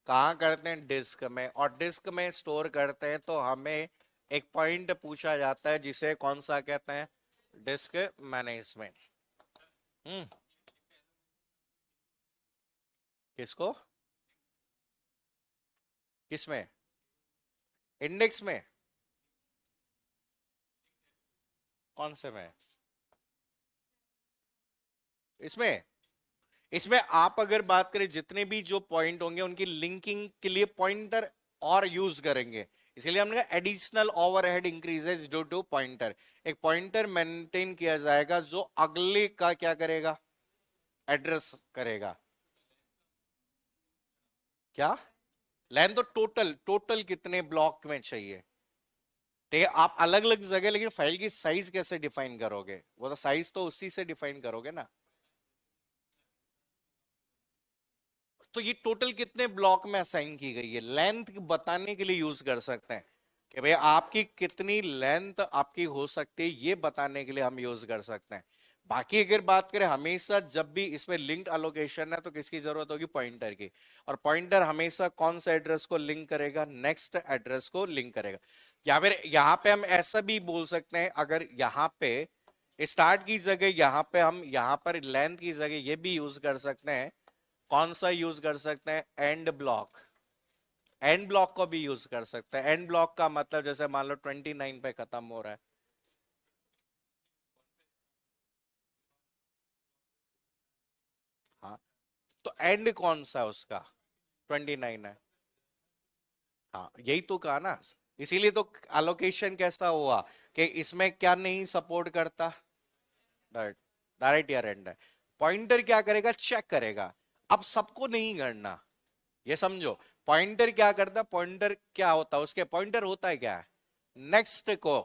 S1: कहाँ करते हैं, डिस्क में। और डिस्क में स्टोर करते हैं तो हमें एक पॉइंट पूछा जाता है जिसे कौन सा कहते हैं, डिस्क मैनेजमेंट। हम्म, किसको, किसमें, इंडेक्स में, कौन से में, इसमें, इसमें आप अगर बात करें जितने भी जो पॉइंट होंगे उनकी लिंकिंग के लिए पॉइंटर और यूज करेंगे, इसीलिए हमने कहा additional overhead increases due to pointer. एक पॉइंटर मेंटेन किया जाएगा जो अगले का क्या करेगा, एड्रेस करेगा। क्या लेंथ, तो टोटल, टोटल कितने ब्लॉक में चाहिए, ठीक है। आप अलग अलग जगह, लेकिन फाइल की साइज कैसे डिफाइन करोगे, वो तो साइज तो उसी से डिफाइन करोगे ना। तो ये टोटल कितने ब्लॉक में असाइन की गई है, लेंथ बताने के लिए यूज कर सकते हैं कि भाई आपकी कितनी लेंथ आपकी हो सकती है, ये बताने के लिए हम यूज कर सकते हैं। बाकी अगर बात करें, हमेशा जब भी इसमें लिंक्ड अलोकेशन है तो किसकी जरूरत होगी, पॉइंटर की। और पॉइंटर हमेशा कौन सा एड्रेस को लिंक करेगा, नेक्स्ट एड्रेस को लिंक करेगा। या फिर यहां पे हम ऐसा भी बोल सकते हैं, अगर यहां पे स्टार्ट की जगह यहां पे हम यहां पर लेंथ की जगह ये भी यूज कर सकते हैं, कौन सा यूज कर सकते हैं, एंड ब्लॉक। एंड ब्लॉक को भी यूज कर सकते हैं। एंड ब्लॉक का मतलब जैसे मान लो 29 पे खत्म हो रहा है, हाँ, तो एंड कौन सा है उसका, 29 है। हाँ, यही तो कहा ना, इसीलिए तो अलोकेशन कैसा हुआ कि इसमें क्या नहीं सपोर्ट करता, डायरेक्ट, डायरेक्ट या रेंडम। पॉइंटर क्या करेगा, चेक करेगा। अब सबको नहीं करना, ये समझो। पॉइंटर क्या करता, पॉइंटर क्या होता है, उसके पॉइंटर होता है क्या, नेक्स्ट को।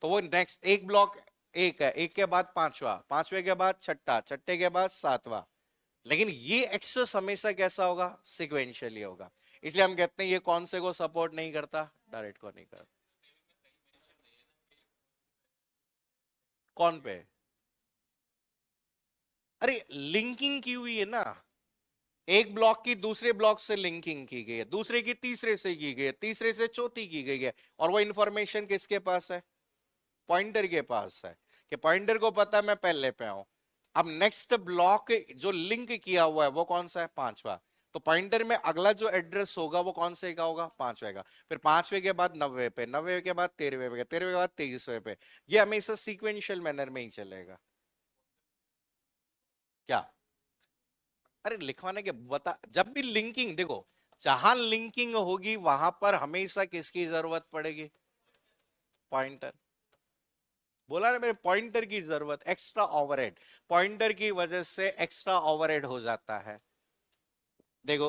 S1: तो वो नेक्स्ट एक ब्लॉक, एक है, एक के बाद पांचवा, पांचवे के बाद छठा, छठे के बाद सातवां। लेकिन ये एक्सेस हमेशा कैसा होगा, सिक्वेंशियली होगा। इसलिए हम कहते हैं ये कौन से को सपोर्ट नहीं करता, डायरेक्ट को नहीं करता। कौन पे, अरे लिंकिंग की हुई है ना, एक ब्लॉक की दूसरे ब्लॉक से लिंकिंग की गई है, दूसरे की तीसरे से की गई है, तीसरे से चौथी की गई है। और वो इंफॉर्मेशन किसके पास है, पॉइंटर के पास है, कि पॉइंटर को पता है मैं पहले पे हूं। अब नेक्स्ट ब्लॉक जो लिंक किया हुआ है वो कौन सा है, पांचवा। तो पॉइंटर में अगला जो एड्रेस होगा वो कौन से का होगा, पांचवे का। फिर पांचवे के बाद 90 पे, 90 के बाद 13वें पे, 13वें के बाद 23वें पे। ये हमेशा सीक्वेंशियल मैनर में ही चलेगा। क्या, अरे लिखवाने के बता, जब भी लिंकिंग देखो, जहां लिंकिंग होगी वहां पर हमेशा किसकी जरूरत पड़ेगी, पॉइंटर। बोला ना मेरे, पॉइंटर की जरूरत, एक्स्ट्रा ओवरहेड, पॉइंटर की वजह से एक्स्ट्रा ओवरहेड हो जाता है। देखो,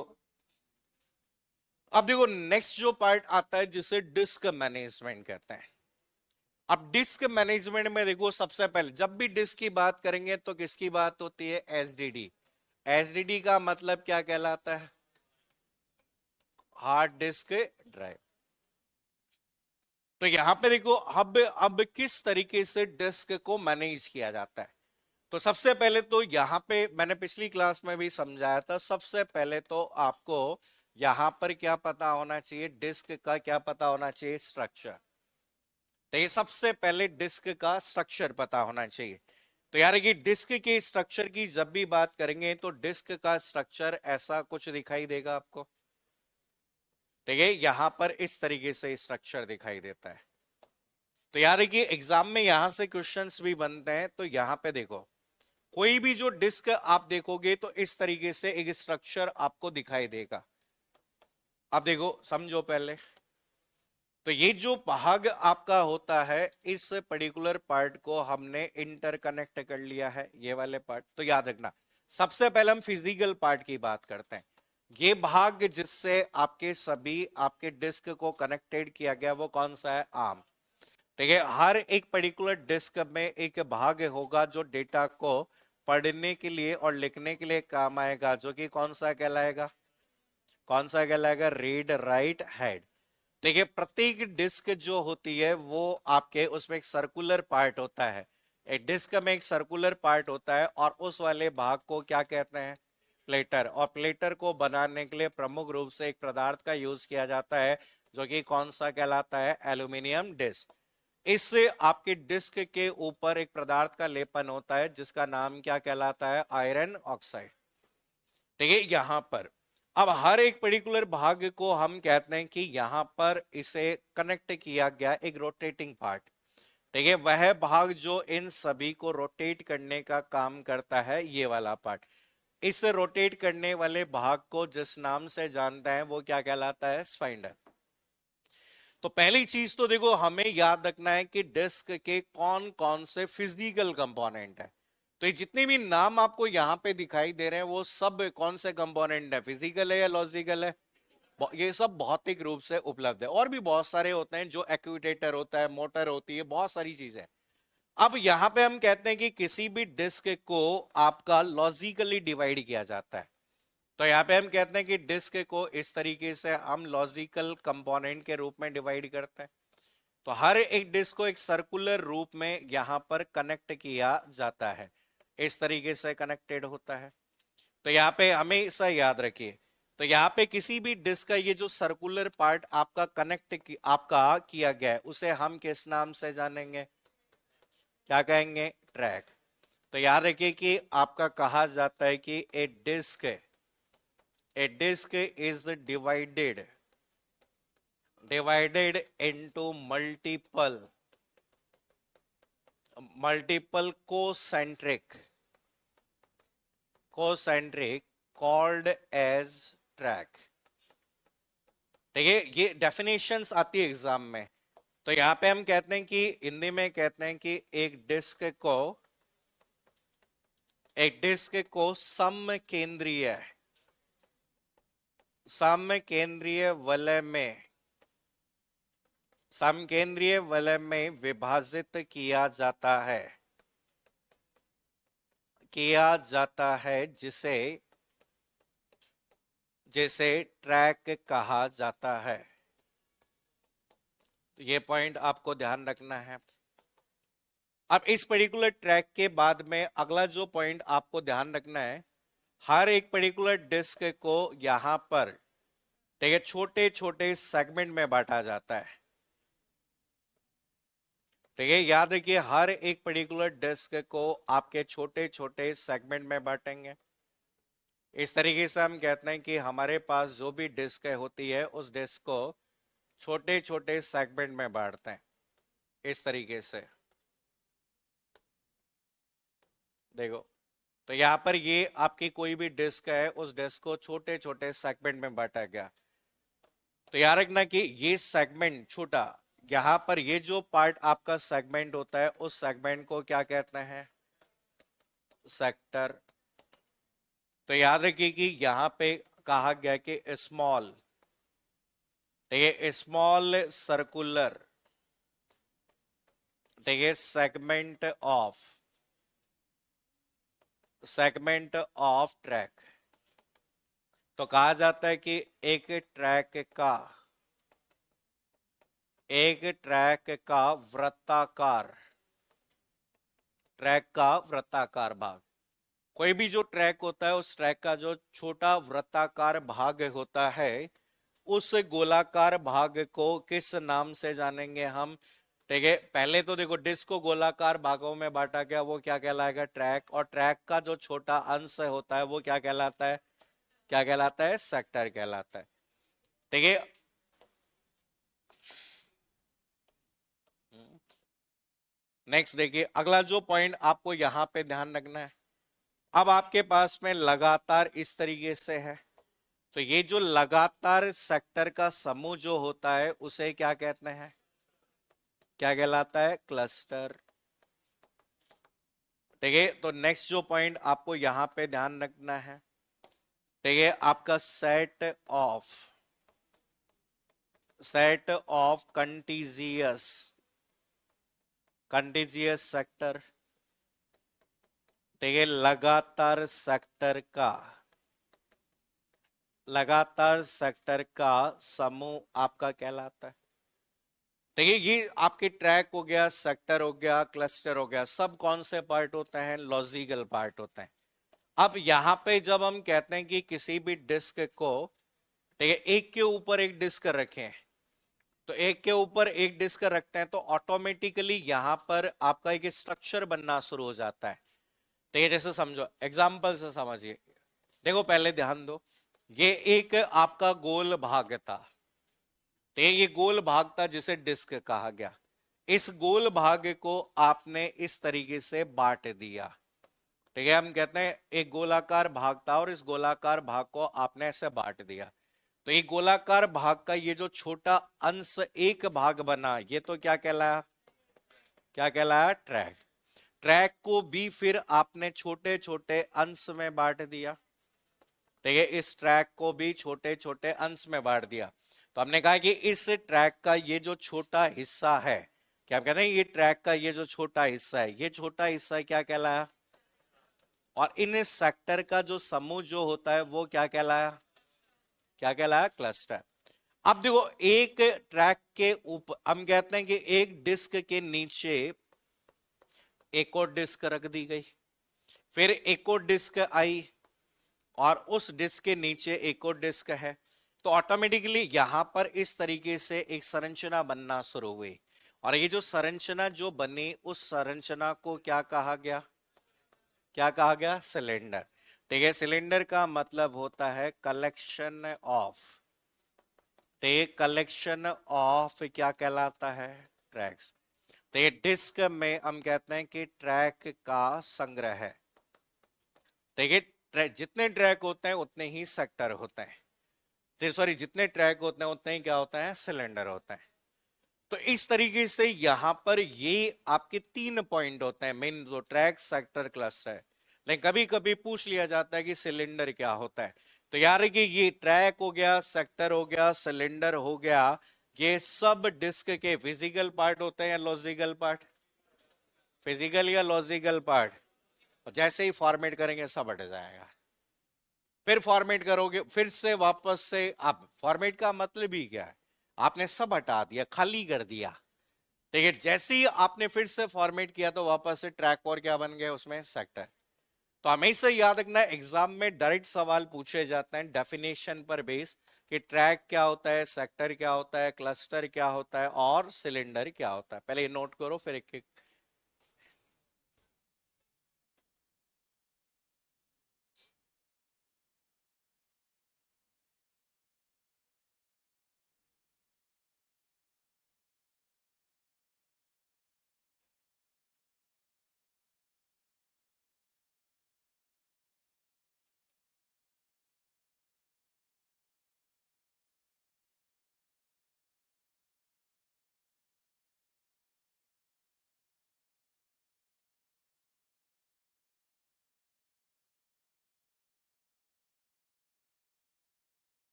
S1: अब देखो नेक्स्ट जो पार्ट आता है जिसे डिस्क मैनेजमेंट कहते हैं। अब डिस्क मैनेजमेंट में देखो, सबसे पहले जब भी डिस्क की बात करेंगे तो किसकी बात होती है, एसडीडी। एसडीडी का मतलब क्या कहलाता है, हार्ड डिस्क ड्राइव। तो यहां पे देखो, अब किस तरीके से डिस्क को मैनेज किया जाता है। तो सबसे पहले तो यहां पे मैंने पिछली क्लास में भी समझाया था, सबसे पहले तो आपको यहां पर क्या पता होना चाहिए, डिस्क का क्या पता होना चाहिए, स्ट्रक्चर। तो ये सबसे पहले डिस्क का स्ट्रक्चर पता होना चाहिए। तो यार ये डिस्क के स्ट्रक्चर की जब भी बात करेंगे तो डिस्क का स्ट्रक्चर ऐसा कुछ दिखाई देगा आपको, ठीक है। यहां पर इस तरीके से स्ट्रक्चर दिखाई देता है। तो यार ये एग्जाम में यहां से क्वेश्चंस भी बनते हैं। तो यहां पे देखो, कोई भी जो डिस्क आप देखोगे तो इस तरीके से एक स्ट्रक्चर आपको दिखाई देगा। अब देखो समझो पहले, तो ये जो भाग आपका होता है, इस पर्टिकुलर पार्ट को हमने इंटरकनेक्ट कर लिया है, ये वाले पार्ट। तो याद रखना, सबसे पहले हम फिजिकल पार्ट की बात करते हैं। ये भाग जिससे आपके सभी आपके डिस्क को कनेक्टेड किया गया वो कौन सा है, आर्म। ठीक है, हर एक पर्टिकुलर डिस्क में एक भाग होगा जो डेटा को पढ़ने के लिए और लिखने के लिए काम आएगा, जो कि कौन सा कहलाएगा, कौन सा कहलाएगा, रीड राइट हेड। देखिए प्रत्येक डिस्क जो होती है वो आपके उसमें एक सर्कुलर पार्ट होता है, एक डिस्क में एक सर्कुलर पार्ट होता है और उस वाले भाग को क्या कहते हैं, प्लेटर। और प्लेटर को बनाने के लिए प्रमुख रूप से एक पदार्थ का यूज किया जाता है, जो कि कौन सा कहलाता है, एल्यूमिनियम डिस्क। इससे आपके डिस्क के ऊपर एक पदार्थ का लेपन होता है जिसका नाम क्या कहलाता है, आयरन ऑक्साइड। ठीक है, यहां पर अब हर एक पर्टिकुलर भाग को हम कहते हैं कि यहां पर इसे कनेक्ट किया गया एक रोटेटिंग पार्ट। ठीक है, वह भाग जो इन सभी को रोटेट करने का काम करता है, ये वाला पार्ट। इस रोटेट करने वाले भाग को जिस नाम से जानते हैं वो क्या कहलाता है, स्पाइंडल। तो पहली चीज तो देखो हमें याद रखना है कि डिस्क के कौन कौन से फिजिकल कंपोनेंट है। तो ये जितने भी नाम आपको यहां पे दिखाई दे रहे हैं वो सब कौन से कंपोनेंट है, फिजिकल है या लॉजिकल है, ये सब भौतिक रूप से उपलब्ध है। और भी बहुत सारे होते हैं, जो एक्यूटेटर होता है, मोटर होती है, बहुत सारी चीजें। अब यहां पे हम कहते हैं कि किसी भी डिस्क को आपका लॉजिकली डिवाइड किया जाता है। तो यहाँ पे हम कहते हैं कि डिस्क को इस तरीके से हम लॉजिकल कंपोनेंट के रूप में डिवाइड करते हैं। तो हर एक डिस्क को एक सर्कुलर रूप में यहां पर कनेक्ट किया जाता है, इस तरीके से कनेक्टेड होता है। तो यहाँ पे हमेशा याद रखिए, तो यहाँ पे किसी भी डिस्क का ये जो सर्कुलर पार्ट आपका आपका किया गया है, उसे हम किस नाम से जानेंगे, क्या कहेंगे, ट्रैक। तो याद रखिए कि आपका कहा जाता है कि a disk is divided into multiple concentric called as track। ठीक है, ये डेफिनेशंस आती है एग्जाम में। तो यहां पे हम कहते हैं कि हिंदी में कहते हैं कि एक डिस्क को समकेंद्रीय वलय में विभाजित किया जाता है जिसे ट्रैक कहा जाता है। तो ये पॉइंट आपको ध्यान रखना है। अब इस पर्टिकुलर ट्रैक के बाद में अगला जो पॉइंट आपको ध्यान रखना है, हर एक पर्टिकुलर डिस्क को यहां पर ठीक है छोटे छोटे सेगमेंट में बांटा जाता है। ठीक है, याद रखिए हर एक पर्टिकुलर डिस्क को आपके छोटे छोटे सेगमेंट में बांटेंगे। इस तरीके से हम कहते हैं कि हमारे पास जो भी डिस्क होती है उस डिस्क को छोटे छोटे सेगमेंट में बांटते हैं, इस तरीके से। देखो, तो यहां पर ये आपकी कोई भी डिस्क है, उस डिस्क को छोटे छोटे सेगमेंट में बांटा गया। तो याद रखना कि ये सेगमेंट छोटा, यहां पर ये जो पार्ट आपका सेगमेंट होता है उस सेगमेंट को क्या कहते हैं, सेक्टर। तो याद रखिए कि यहां पे कहा गया कि स्मॉल, ठीक है, स्मॉल सर्कुलर, ठीक है, सेगमेंट ऑफ ट्रैक। तो कहा जाता है कि एक ट्रैक का वृत्ताकार भाग, कोई भी जो ट्रैक होता है उस ट्रैक का जो छोटा वृत्ताकार भाग होता है, उस गोलाकार भाग को किस नाम से जानेंगे हम। ठीक है, पहले तो देखो डिस्क को गोलाकार भागों में बांटा गया, वो क्या कहलाएगा, ट्रैक। और ट्रैक का जो छोटा अंश होता है वो क्या कहलाता है, सेक्टर कहलाता है। ठीक है, नेक्स्ट देखिए, अगला जो पॉइंट आपको यहां पे ध्यान रखना है, अब आपके पास में लगातार इस तरीके से है। तो ये जो लगातार सेक्टर का समूह जो होता है उसे क्या कहते हैं, क्या कहलाता है, क्लस्टर। ठीक है, तो नेक्स्ट जो पॉइंट आपको यहां पे ध्यान रखना है, ठीक है, आपका सेट ऑफ कंटीजियस सेक्टर। ठीक है, लगातार सेक्टर का समूह आपका कहलाता है। देखिए, ये आपके ट्रैक हो गया, सेक्टर हो गया, क्लस्टर हो गया, सब कौन से पार्ट होते हैं? लॉजिकल पार्ट होते हैं। अब यहां पे जब हम कहते हैं कि किसी भी डिस्क को, ठीक है, एक के ऊपर एक डिस्क रखें, तो एक के ऊपर एक डिस्क रखते हैं तो ऑटोमेटिकली यहां पर आपका एक स्ट्रक्चर बनना शुरू हो जाता है। तो ये जैसे समझो, एग्जाम्पल से समझिए। देखो, पहले ध्यान दो, ये एक आपका गोल भाग था, तो ये गोल भाग था जिसे डिस्क कहा गया। इस गोल भाग को आपने इस तरीके से बांट दिया। ठीक है, हम कहते हैं एक गोलाकार भाग था और इस गोलाकार भाग को आपने ऐसे बांट दिया। तो ये गोलाकार भाग का ये जो छोटा अंश एक भाग बना, ये तो क्या कहलाया? क्या कहलाया? ट्रैक। ट्रैक को भी फिर आपने छोटे छोटे अंश में बांट दिया। ठीक है, इस ट्रैक को भी छोटे छोटे अंश में बांट दिया। तो हमने कहा कि इस ट्रैक का ये जो छोटा हिस्सा है, क्या हम कहते हैं, ये ट्रैक का ये जो छोटा हिस्सा है, ये छोटा हिस्सा क्या कहलाया? और इन सेक्टर का जो समूह जो होता है वो क्या कहलाया? क्या कहलाया? क्लस्टर। अब देखो, एक ट्रैक के ऊपर हम कहते हैं कि एक डिस्क के नीचे एक और डिस्क रख दी गई, फिर एक और डिस्क आई, और उस डिस्क के नीचे एक और डिस्क है। तो ऑटोमेटिकली यहां पर इस तरीके से एक संरचना बनना शुरू हुई, और ये जो संरचना जो बनी, उस संरचना को क्या कहा गया? क्या कहा गया? सिलेंडर। ठीक है, सिलेंडर का मतलब होता है कलेक्शन ऑफ, तो ये कलेक्शन ऑफ क्या कहलाता है? ट्रैक्स। तो ये डिस्क में हम कहते हैं कि ट्रैक का संग्रह है। देखिए, जितने ट्रैक होते हैं उतने ही सेक्टर होते हैं, तो सॉरी, जितने ट्रैक होते हैं उतने ही क्या होता है? सिलेंडर होता है। तो इस तरीके से यहां पर ये आपके 3 पॉइंट होते हैं मेन, जो ट्रैक, सेक्टर, क्लस्टर है। लेकिन कभी कभी पूछ लिया जाता है कि सिलेंडर क्या होता है। तो यार, कि ये ट्रैक हो गया, सेक्टर हो गया, सिलेंडर हो गया, ये सब डिस्क के फिजिकल पार्ट होते हैं या लॉजिकल पार्ट? फिजिकल या लॉजिकल पार्ट? और जैसे ही फॉर्मेट करेंगे सब हट जाएगा। फिर फॉर्मेट करोगे, फिर से वापस से आप, फॉर्मेट का मतलब ही क्या है? आपने सब हटा दिया, खाली कर दिया। ठीक है, जैसे ही आपने फिर से फॉर्मेट किया तो वापस से ट्रैक और क्या बन गए उसमें? सेक्टर। तो हमेशा याद रखना, एग्जाम में डायरेक्ट सवाल पूछे जाते हैं डेफिनेशन पर बेस, कि ट्रैक क्या होता है, सेक्टर क्या होता है, क्लस्टर क्या होता है, और सिलेंडर क्या होता है। पहले ये नोट करो, फिर एक एक।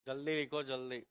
S1: जल्दी लिखो, जल्दी।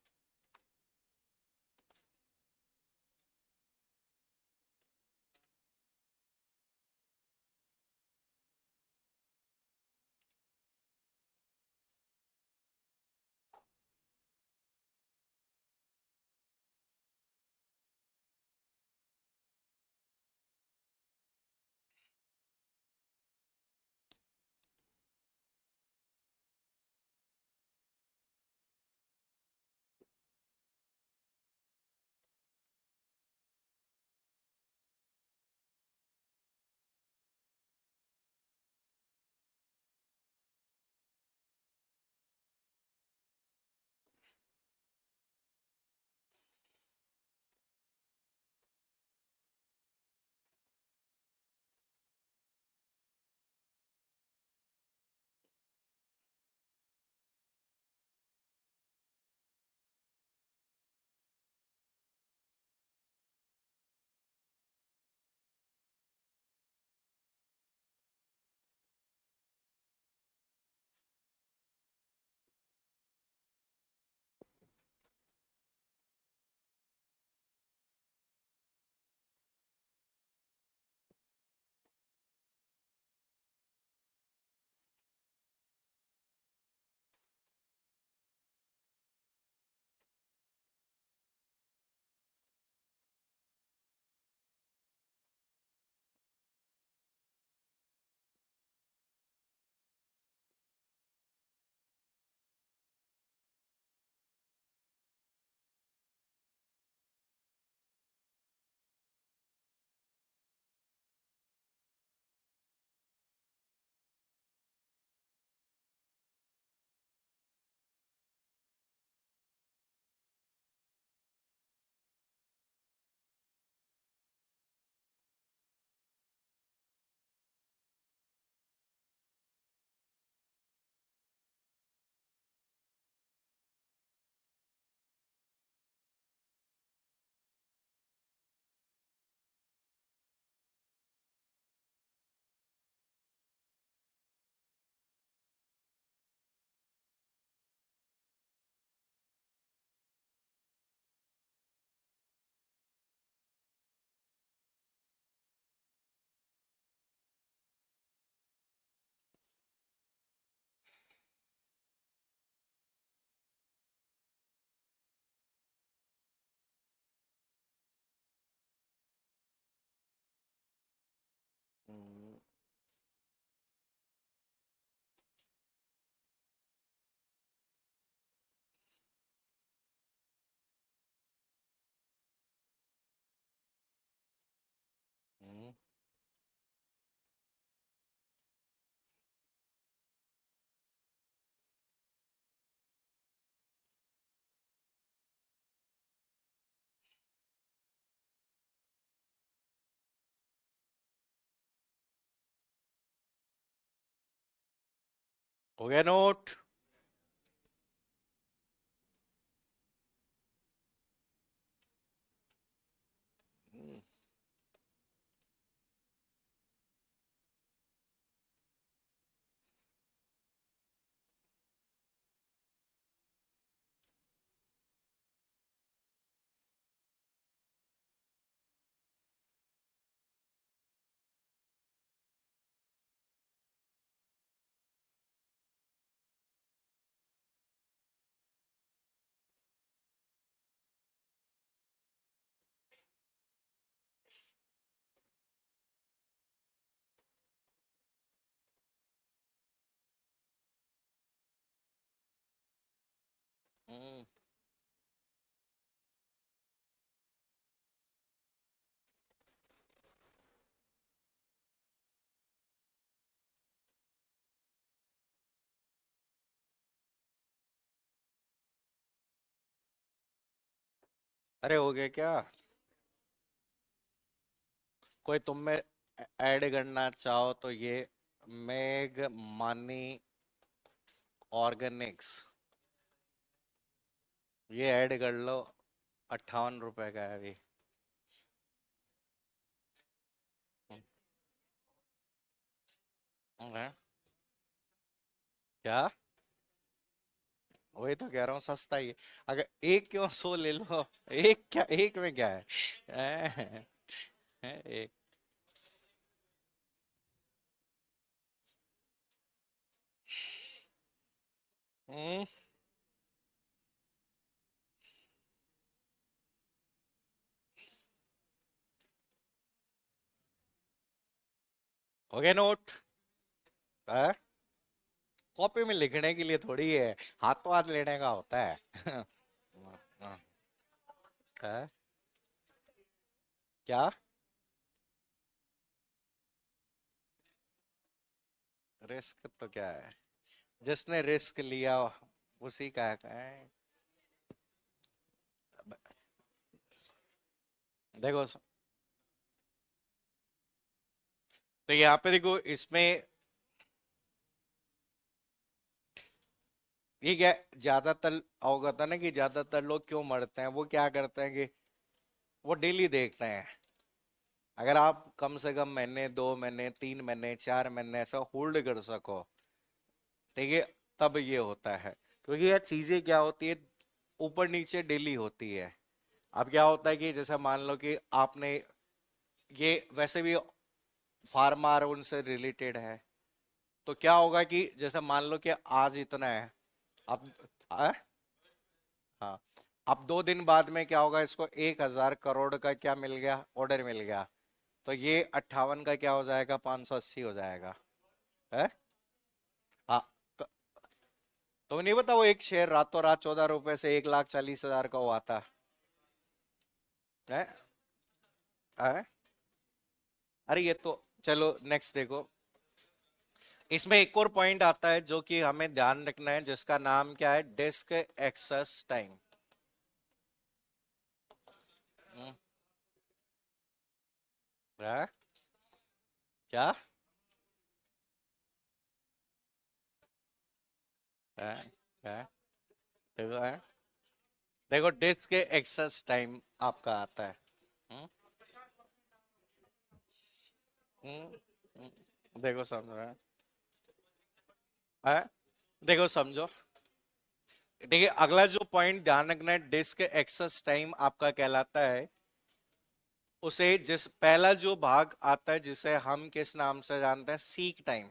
S1: हम्म, हम्म, हो गया नोट। हम्म, हम्म, अरे हो गया क्या? कोई तुम में ऐड करना चाहो तो ये मेग मानी ऑर्गेनिक्स, ये ऐड कर लो। 58 रुपए का है अभी। हैं? क्या? वही तो कह रहा हूँ, सस्ता ही है। अगर एक क्यों 100 ले लो। एक क्या, एक में क्या है? हैं? एक। हम्म, हो गया नोट। है? कॉपी में लिखने के लिए थोड़ी है, हाथों हाथ लेने का होता है। है? क्या? रिस्क तो क्या है, जिसने रिस्क लिया उसी का है। देखो, तो यहाँ पे देखो इसमें, ये क्या, ज्यादातर अवगत है ना कि ज्यादातर लोग क्यों मरते हैं, वो क्या करते हैं कि वो डेली देखते हैं। अगर आप कम से कम महीने, 2 महीने, 3 महीने, 4 महीने ऐसा होल्ड कर सको, ठीक है, तब ये होता है। क्योंकि ये चीजें क्या होती है, ऊपर नीचे डेली होती है। अब क्या होता है कि जैसे मान लो कि आपने, ये वैसे भी फार्मर उनसे रिलेटेड है, तो क्या होगा कि जैसे मान लो कि आज इतना है, अब आ? हाँ, अब 2 दिन बाद में क्या होगा, इसको 1,000 करोड़ का क्या मिल गया, ऑर्डर मिल गया। तो ये 58 का क्या हो जाएगा, 580 हो जाएगा। है? हाँ। तो, तो नहीं पता, वो एक शेयर रातों रात 14 रुपए से 1,40,000 का हुआ था। है? है? अरे ये तो, चलो नेक्स्ट देखो। इसमें एक और पॉइंट आता है जो कि हमें ध्यान रखना है, जिसका नाम क्या है, डिस्क एक्सेस टाइम। है? क्या? है? है? देखो, है? देखो डिस्क एक्सेस टाइम आपका आता है। हम्म, देखो समझ रहे हैं? है? देखो समझो, देखिए अगला जो पॉइंट ध्यान रखना है, डिस्क एक्सेस टाइम आपका कहलाता है उसे, जिस पहला जो भाग आता है जिसे हम किस नाम से जानते हैं, सीक टाइम।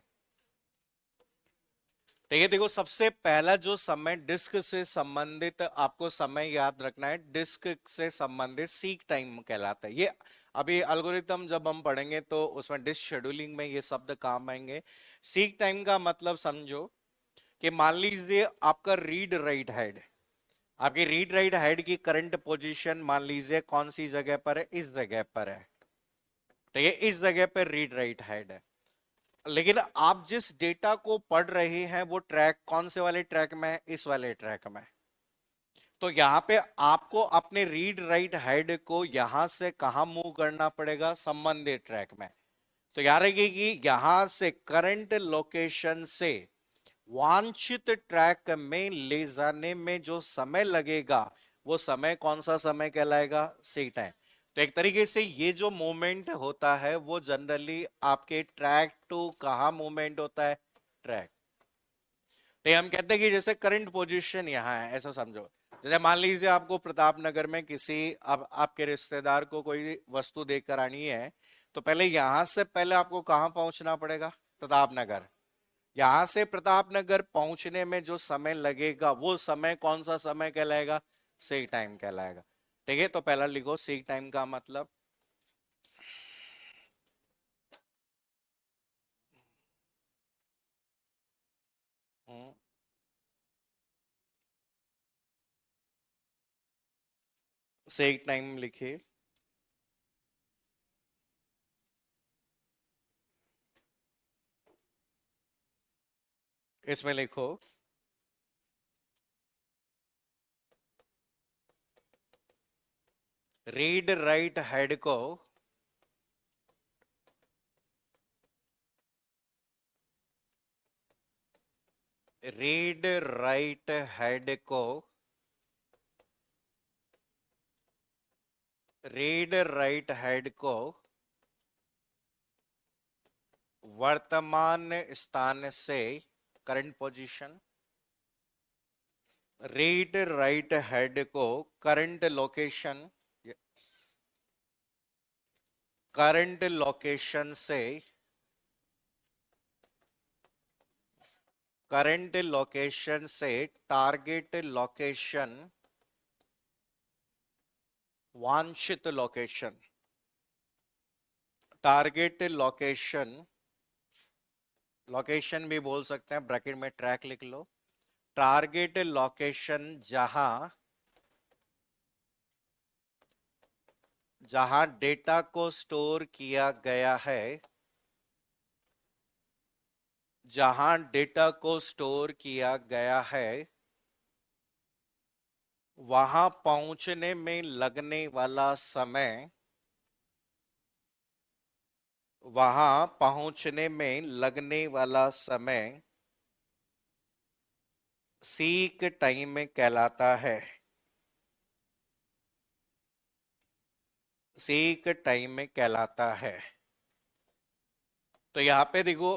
S1: ठीक है, देखो सबसे पहला जो समय डिस्क से संबंधित आपको समय याद रखना है, डिस्क से संबंधित सीक टाइम कहलाता है ये। अभी एल्गोरिथम जब हम पढ़ेंगे तो उसमें डिश शेड्यूलिंग में ये शब्द काम आएंगे। सीक टाइम का मतलब समझो कि मान लीजिए आपका रीड राइट हेड, आपकी रीड राइट हेड की करंट पोजीशन मान लीजिए कौन सी जगह पर है, इस जगह पर है। तो ये इस जगह पर रीड राइट हेड है, लेकिन आप जिस डेटा को पढ़ रहे हैं वो ट्रैक कौन से वाले ट्रैक में है, इस वाले ट्रैक में। तो यहां पे आपको अपने रीड राइट हेड को यहां से कहां मूव करना पड़ेगा, संबंधित ट्रैक में। तो याद रखिए कि यहां से करंट लोकेशन से वांछित ट्रैक में ले जाने में जो समय लगेगा वो समय कौन सा समय कहलाएगा, सी टाइम। तो एक तरीके से ये जो मूवमेंट होता है वो जनरली आपके ट्रैक टू कहां मूवमेंट होता है, ट्रैक। तो हम कहते हैं कि जैसे करंट पोजीशन यहाँ है, ऐसा समझो। जैसे मान लीजिए आपको प्रताप नगर में किसी आपके रिश्तेदार को कोई वस्तु देकर आनी है, तो पहले यहां से पहले आपको कहां पहुंचना पड़ेगा, प्रताप नगर। यहां से प्रताप नगर पहुंचने में जो समय लगेगा वो समय कौन सा समय कहलाएगा, सीक टाइम कहलाएगा। ठीक है, तो पहला लिखो सीक टाइम का मतलब। सीक टाइम लिखिए। इसमें लिखो रीड राइट हेड को रीड राइट हेड को रीड राइट हेड को वर्तमान स्थान से, current position, read write head को करंट लोकेशन, करंट लोकेशन से, करंट लोकेशन से टारगेट लोकेशन, वांछित लोकेशन, टारगेट लोकेशन, लोकेशन भी बोल सकते हैं, ब्रैकेट में ट्रैक लिख लो। टारगेट लोकेशन जहां जहां डेटा को स्टोर किया गया है, जहां डेटा को स्टोर किया गया है, वहां पहुंचने में लगने वाला समय, वहां पहुंचने में लगने वाला समय सीक टाइम कहलाता है, सीक टाइम कहलाता है। तो यहाँ पे देखो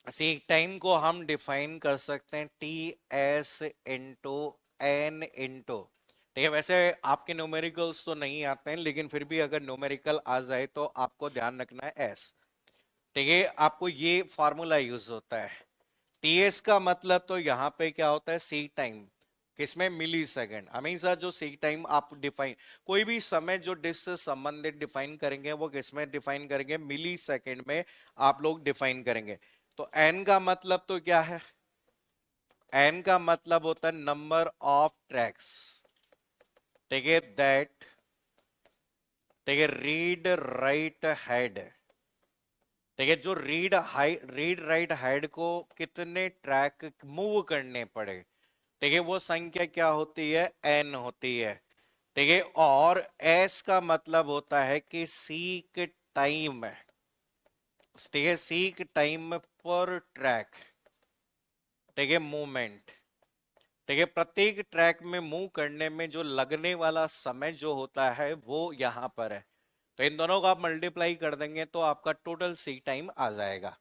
S1: सीक टाइम को हम डिफाइन कर सकते हैं T S into N into, ठीक है। वैसे आपके न्यूमेरिकल्स तो नहीं आते हैं, लेकिन फिर भी अगर न्यूमेरिकल आ जाए तो आपको ध्यान रखना है एस, ठीक है। आपको ये फॉर्मूला यूज होता है। टीएस का मतलब तो यहाँ पे क्या होता है, सीक टाइम, किसमें, मिली सेकेंड। हमेशा जो सीक टाइम आप डिफाइन, कोई भी समय जो डिस्क से संबंधित डिफाइन करेंगे वो किसमें डिफाइन करेंगे, मिली सेकेंड में आप लोग डिफाइन करेंगे। तो एन का मतलब तो क्या है, एन का मतलब होता है नंबर ऑफ ट्रैक्स, ठीक है, दैट, ठीक है, रीड राइट हेड, ठीक है, जो रीड राइट हेड को कितने ट्रैक मूव करने पड़े, ठीक है, वो संख्या क्या होती है, एन होती है, ठीक है। और एस का मतलब होता है कि सीक टाइम, ठीक है, सीक टाइम पर ट्रैक, ठीक है, मूवमेंट, ठीक है, प्रत्येक ट्रैक में मूव करने में जो लगने वाला समय जो होता है वो यहां पर है। तो इन दोनों को आप मल्टीप्लाई कर देंगे तो आपका टोटल सी टाइम आ जाएगा।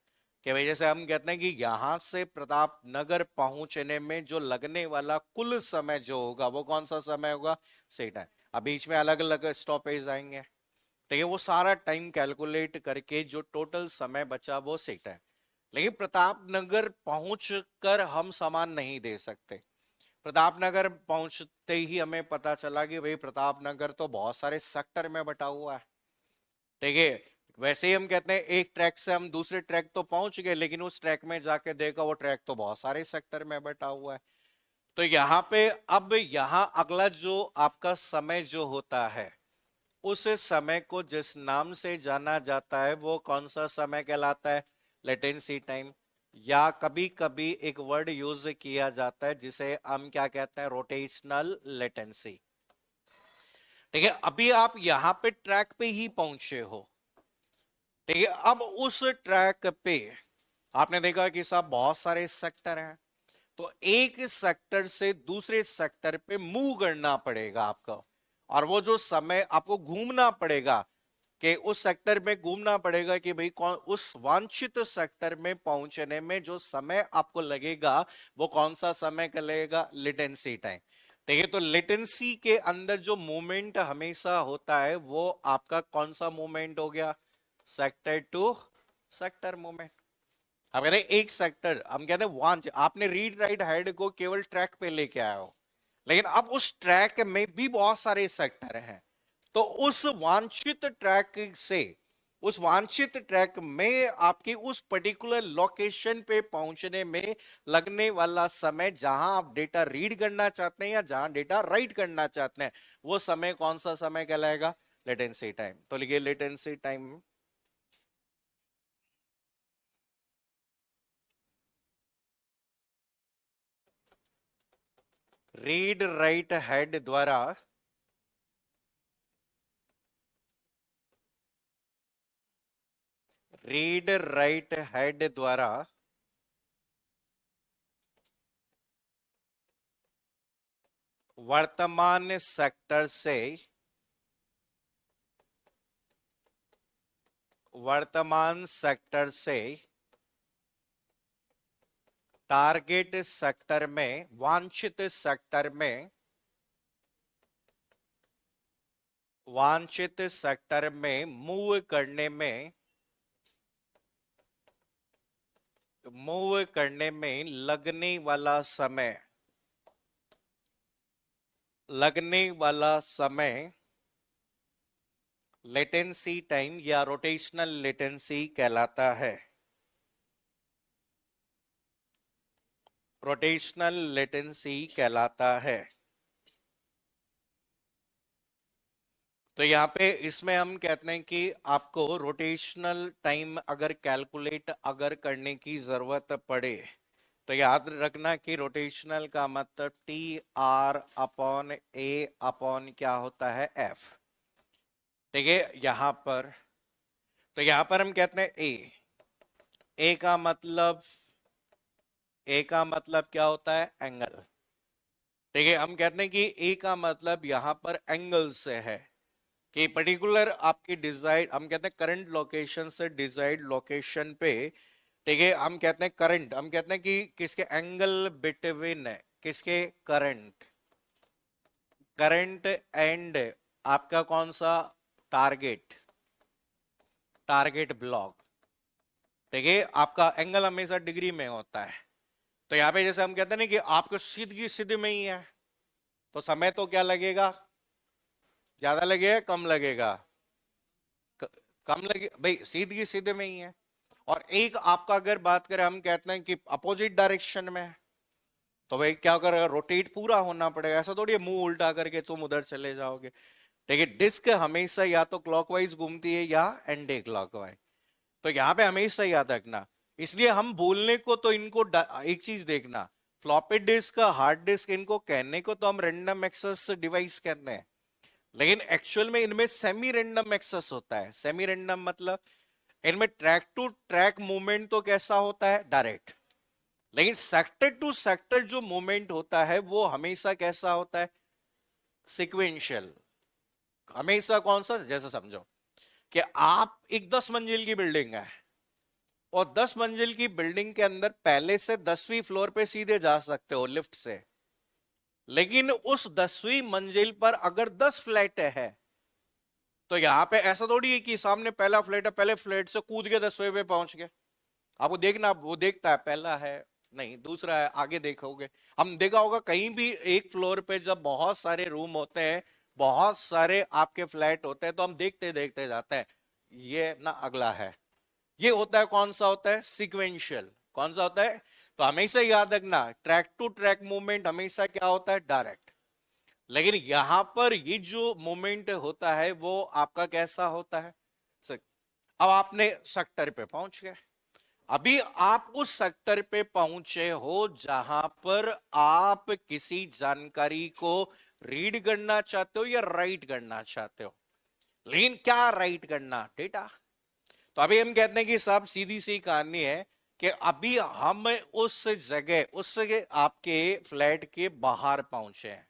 S1: कि भाई जैसे हम कहते हैं कि यहां से प्रताप नगर पहुंचने में जो लगने वाला कुल समय जो होगा वो कौन सा समय होगा, सी टाइम। अब बीच में अलग अलग स्टॉपेज आएंगे, ठीक है, वो सारा टाइम कैलकुलेट करके जो टोटल समय बचा वो सी टाइम। लेकिन प्रताप नगर पहुंच कर हम सामान नहीं दे सकते। प्रतापनगर पहुंचते ही हमें पता चला कि भाई प्रतापनगर तो बहुत सारे सेक्टर में बटा हुआ है, ठीक है। वैसे ही हम कहते हैं एक ट्रैक से हम दूसरे ट्रैक तो पहुंच गए, लेकिन उस ट्रैक में जाके देखा वो ट्रैक तो बहुत सारे सेक्टर में बटा हुआ है। तो यहाँ पे अब यहाँ अगला जो आपका समय जो होता है, उस समय को जिस नाम से जाना जाता है वो कौन सा समय कहलाता है? Latency time. या कभी कभी एक वर्ड यूज किया जाता है जिसे हम क्या कहते हैं? Rotational latency. ठीक है, अभी आप यहां पे ट्रैक पे ही पहुंचे हो। ठीक है, अब उस ट्रैक पे आपने देखा कि साहब बहुत सारे सेक्टर हैं, तो एक सेक्टर से दूसरे सेक्टर पे मूव करना पड़ेगा आपको, और वो जो समय आपको घूमना पड़ेगा कि उस सेक्टर में घूमना पड़ेगा कि भाई कौन उस वांछित सेक्टर में पहुंचने में जो समय आपको लगेगा वो कौन सा समय का लगेगा? Latency time. ठीक है, तो लेटेंसी के अंदर जो मूवमेंट हमेशा होता है वो आपका कौन सा मूवमेंट हो गया? Sector to sector movement. हम कहते हैं एक सेक्टर, हम कहते हैं वांच, आपने रीड राइट हेड को केवल ट्रैक पे लेके आए हो, लेकिन अब उस ट्रैक में भी बहुत सारे सेक्टर हैं। तो उस वांछित ट्रैक से उस वांछित ट्रैक में आपकी उस पर्टिकुलर लोकेशन पे पहुंचने में लगने वाला समय, जहां आप डेटा रीड करना चाहते हैं या जहां डेटा राइट करना चाहते हैं, वो समय कौन सा समय कहलाएगा? Latency time. तो लिखिए latency time. Read write head द्वारा रीड राइट हेड द्वारा वर्तमान सेक्टर से टारगेट सेक्टर में, वांछित सेक्टर में, मूव करने में लगने वाला समय लेटेंसी टाइम या रोटेशनल लेटेंसी कहलाता है। रोटेशनल लेटेंसी कहलाता है। तो यहाँ पे इसमें हम कहते हैं कि आपको रोटेशनल टाइम अगर कैलकुलेट करने की जरूरत पड़े तो याद रखना कि रोटेशनल का मतलब टी आर अपॉन ए अपॉन क्या होता है? एफ। ठीक है, यहां पर, तो यहां पर हम कहते हैं ए का मतलब, क्या होता है? एंगल। ठीक है, हम कहते हैं कि ए का मतलब यहां पर एंगल से है कि पर्टिकुलर आपकी डिजाइड, हम कहते हैं करंट लोकेशन से डिजाइड लोकेशन पे। ठीक है, हम कहते हैं करंट, हम कहते हैं कि किसके एंगल बिटवीन है, किसके? करंट एंड आपका कौन सा? Target block. ठीक है, आपका एंगल हमेशा डिग्री में होता है। तो यहाँ पे जैसे हम कहते हैं ना कि आपको सीधी सीधे में ही है, तो समय तो क्या लगेगा? ज्यादा लगेगा कम लगेगा? कम लगे भाई, सीधी सीधे में ही है। और एक आपका अगर बात करें, हम कहते हैं कि अपोजिट डायरेक्शन में है, तो भाई क्या करेगा? रोटेट पूरा होना पड़ेगा। ऐसा थोड़ी मुंह उल्टा करके तुम उधर चले जाओगे। ठीक है, डिस्क हमेशा या तो क्लॉकवाइज घूमती है या एंटी क्लॉकवाइज। तो यहाँ पे हमेशा याद रखना। इसलिए हम बोलने को तो इनको एक चीज देखना, फ्लॉपी डिस्क, हार्ड डिस्क, इनको कहने को तो हम रैंडम एक्सेस डिवाइस कहते हैं, लेकिन एक्चुअल में इनमें सेमी रैंडम एक्सेस होता है। सेमी रैंडम मतलब इनमें ट्रैक टू ट्रैक मूवमेंट तो कैसा होता है? डायरेक्ट। लेकिन सेक्टर टू सेक्टर जो मूवमेंट होता है वो हमेशा कैसा होता है? सिक्वेंशियल। हमेशा कौन सा? जैसा समझो कि आप एक 10 मंजिल की बिल्डिंग है, और 10 मंजिल की बिल्डिंग के अंदर पहले से 10वीं फ्लोर पे सीधे जा सकते हो लिफ्ट से, लेकिन उस 10वीं मंजिल पर अगर 10 फ्लैट है, तो यहां पे ऐसा थोड़ी है कि सामने पहला फ्लैट है, पहले फ्लैट से कूद के 10वें पे पहुंच गए। आपको देखना, वो देखता है पहला है नहीं दूसरा है, आगे देखोगे। हम देखा होगा कहीं भी एक फ्लोर पे जब बहुत सारे रूम होते हैं, बहुत सारे आपके फ्लैट होते हैं, तो हम देखते देखते जाते हैं। ये ना अगला है। ये होता है, कौन सा होता है, सीक्वेंशियल। कौन सा होता है, तो हमेशा याद रखना ट्रैक टू ट्रैक मूवमेंट हमेशा क्या होता है, डायरेक्ट। लेकिन यहां पर ये जो मूवमेंट होता है वो आपका कैसा होता है, अब आपने सेक्टर पे पहुंच गए, अभी आप उस सेक्टर पे पहुंचे हो जहां पर आप किसी जानकारी को रीड करना चाहते हो या राइट करना चाहते हो। लेकिन क्या राइट करना, डेटा। तो अभी हम कहते हैं कि साहब सीधी सी कहानी है कि अभी हम उस जगह, उस आपके फ्लैट के बाहर पहुंचे हैं,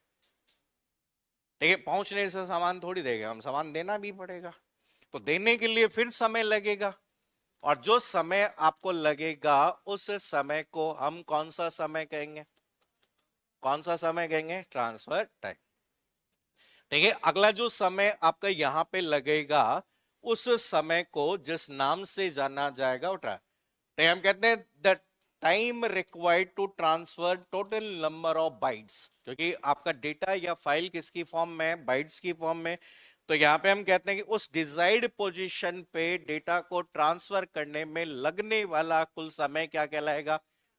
S1: ठीक है। पहुंचने से सामान थोड़ी देंगे हम, सामान देना भी पड़ेगा, तो देने के लिए फिर समय लगेगा। और जो समय आपको लगेगा उस समय को हम कौन सा समय कहेंगे, कौन सा समय कहेंगे, ट्रांसफर टाइम। ठीक है, अगला जो समय आपका यहां पे लगेगा उस समय को जिस नाम से जाना जाएगा वो तो हम कहते हैं the time required to transfer total number of bytes, क्योंकि आपका डेटा या फाइल किसकी फॉर्म में है, बाइट्स की फॉर्म में। तो यहां पे हम कहते हैं कि उस डिजायर्ड पोजीशन पे डेटा को ट्रांसफर करने में लगने वाला कुल समय क्या कहलाएगा,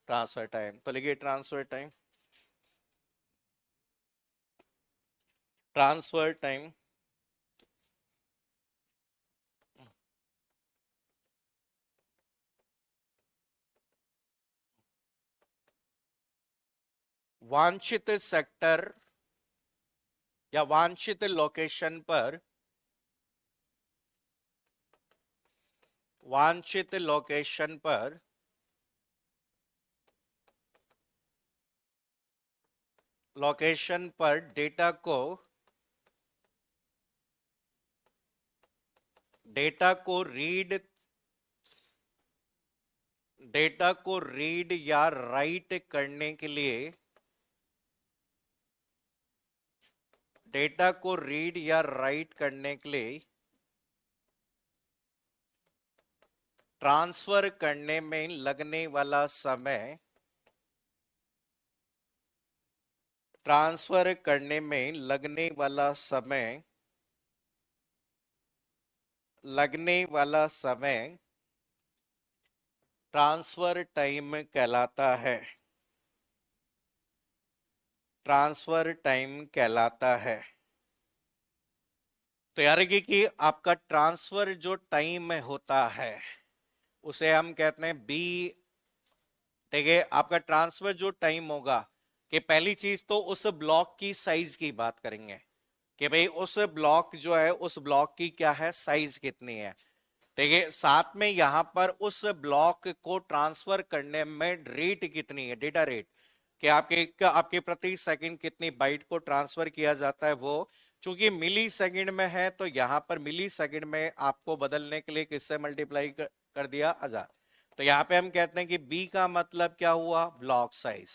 S1: ट्रांसफर टाइम। तो लिखिए ट्रांसफर टाइम, ट्रांसफर टाइम। वांछित सेक्टर या वांछित लोकेशन पर, वांछित लोकेशन पर लोकेशन पर डेटा को रीड, डेटा को रीड या राइट करने के लिए, डेटा को रीड या राइट करने के लिए ट्रांसफर करने में लगने वाला समय, ट्रांसफर करने में लगने वाला समय, लगने वाला समय ट्रांसफर टाइम कहलाता है, ट्रांसफर टाइम कहलाता है। तो यार कि आपका ट्रांसफर जो टाइम में होता है उसे हम कहते हैं बी, ठीक है। आपका ट्रांसफर जो टाइम होगा कि पहली चीज तो उस ब्लॉक की साइज की बात करेंगे कि भाई उस ब्लॉक जो है उस ब्लॉक की क्या है, साइज कितनी है, ठीक है। साथ में यहां पर उस ब्लॉक को ट्रांसफर करने में रेट कितनी है, डेटा रेट, कि आपके प्रति सेकंड कितनी बाइट को ट्रांसफर किया जाता है वो। चूंकि मिली सेकंड में है तो यहां पर मिली सेकंड में आपको बदलने के लिए किससे मल्टीप्लाई कर दिया, 1000। तो यहां पे हम कहते हैं कि बी का मतलब क्या हुआ, ब्लॉक साइज,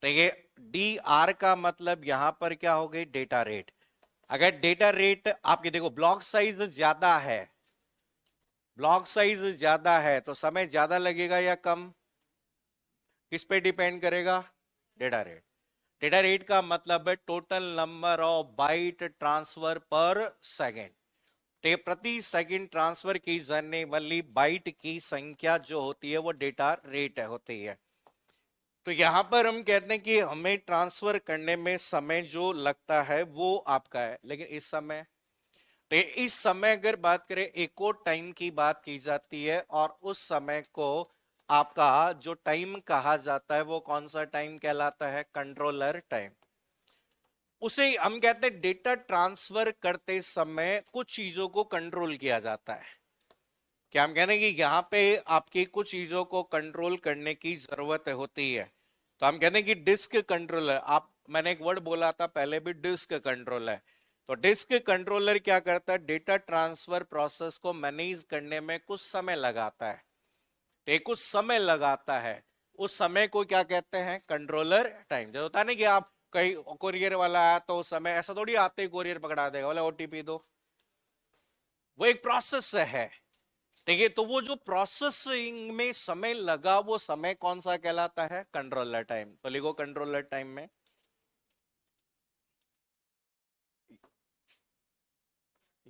S1: ठीक है। डी आर का मतलब यहां पर क्या हो गई, डेटा रेट। अगर डेटा रेट आपके देखो ब्लॉक साइज ज्यादा है, ब्लॉक साइज ज्यादा है तो समय ज्यादा लगेगा या कम, किस पे डिपेंड करेगा, डेटा रेट। डेटा रेट का मतलब है total number of byte transfer पर सेकेंड, तो प्रति सेकंड ट्रांसफर की जाने वाली बाइट की संख्या जो होती है वो डेटा रेट होती है। तो यहां पर हम कहते हैं कि हमें ट्रांसफर करने में समय जो लगता है वो आपका है, लेकिन इस समय, तो इस समय अगर बात करें एक और टाइम की बात की जाती है और उस समय को आपका जो टाइम कहा जाता है वो कौन सा टाइम कहलाता है, कंट्रोलर टाइम। उसे हम कहते हैं डेटा ट्रांसफर करते समय कुछ चीजों को कंट्रोल किया जाता है। क्या हम कहते हैं कि यहाँ पे आपकी कुछ चीजों को कंट्रोल करने की जरूरत होती है, तो हम कहते हैं कि डिस्क कंट्रोलर, आप मैंने एक वर्ड बोला था पहले भी, डिस्क कंट्रोलर। तो डिस्क कंट्रोलर क्या करता है, डेटा ट्रांसफर प्रोसेस को मैनेज करने में कुछ समय लगाता है, तो कुछ समय लगाता है, उस समय को क्या कहते हैं, कंट्रोलर टाइम। जो होता है ना कि आप कहीं कोरियर वाला आया तो उस समय ऐसा थोड़ी आते ही कोरियर पकड़ा देगा, बोले ओटीपी दो, वो एक प्रोसेस है, ठीक है। तो वो जो प्रोसेसिंग में समय लगा वो समय कौन सा कहलाता है, कंट्रोलर टाइम। तो लिखो कंट्रोलर टाइम में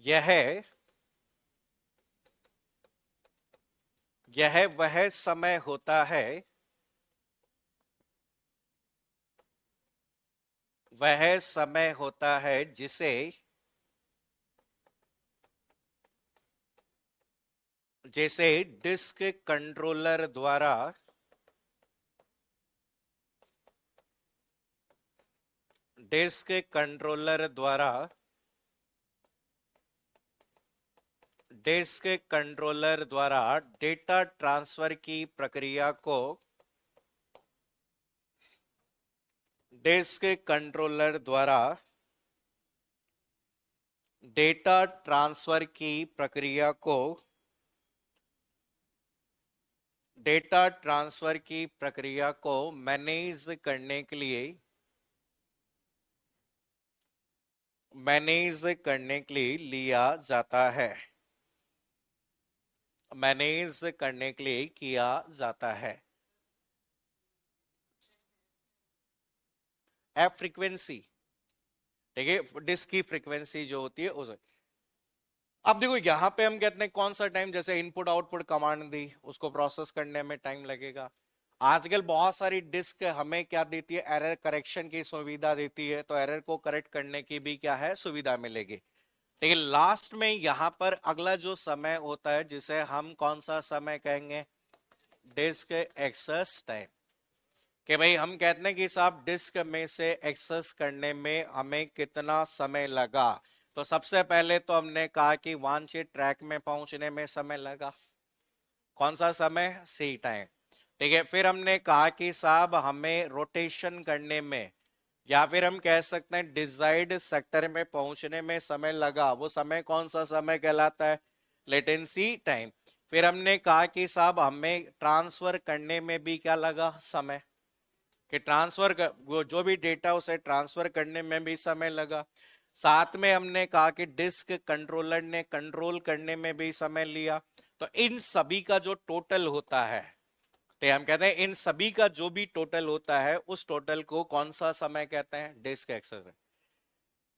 S1: यह है यह वह समय होता है, वह समय होता है जिसे जैसे डिस्क कंट्रोलर द्वारा डिस्क कंट्रोलर द्वारा डिस्क कंट्रोलर द्वारा डेटा ट्रांसफर की प्रक्रिया को डिस्क कंट्रोलर द्वारा डेटा ट्रांसफर की प्रक्रिया को डेटा ट्रांसफर की प्रक्रिया को मैनेज करने के लिए लिया जाता है, मैनेज करने के लिए किया जाता है। एफ फ्रीक्वेंसी, ठीक है, डिस्क की फ्रीक्वेंसी जो होती है उसे। अब देखो यहां पे हम कहते हैं कौन सा टाइम, जैसे इनपुट आउटपुट कमांड दी, उसको प्रोसेस करने में टाइम लगेगा। आजकल बहुत सारी डिस्क हमें क्या देती है, एरर करेक्शन की सुविधा देती है, तो एरर को करेक्ट करने की भी क्या है, सुविधा मिलेगी। ठीक है, लास्ट में यहां पर अगला जो समय होता है जिसे हम कौन सा समय कहेंगे, डिस्क एक्सेस टाइम। कि भाई हम कहते हैं कि साहब डिस्क में से एक्सेस करने में हमें कितना समय लगा। तो सबसे पहले तो हमने कहा कि वांछित ट्रैक में पहुंचने में समय लगा, कौन सा समय, सी टाइम। ठीक है, फिर हमने कहा कि साहब हमें रोटेशन करने में, या फिर हम कह सकते हैं डिजायर्ड सेक्टर में पहुंचने में समय लगा, वो समय कौन सा समय कहलाता है, लेटेंसी टाइम। फिर हमने कहा कि साहब हमें ट्रांसफर करने में भी क्या लगा, समय, कि ट्रांसफर वो जो भी डेटा उसे ट्रांसफर करने में भी समय लगा। साथ में हमने कहा कि डिस्क कंट्रोलर ने कंट्रोल करने में भी समय लिया। तो इन सभी का जो टोटल होता है, तो हम कहते हैं इन सभी का जो भी टोटल होता है उस टोटल को कौन सा समय कहते हैं, डिस्क एक्सेस।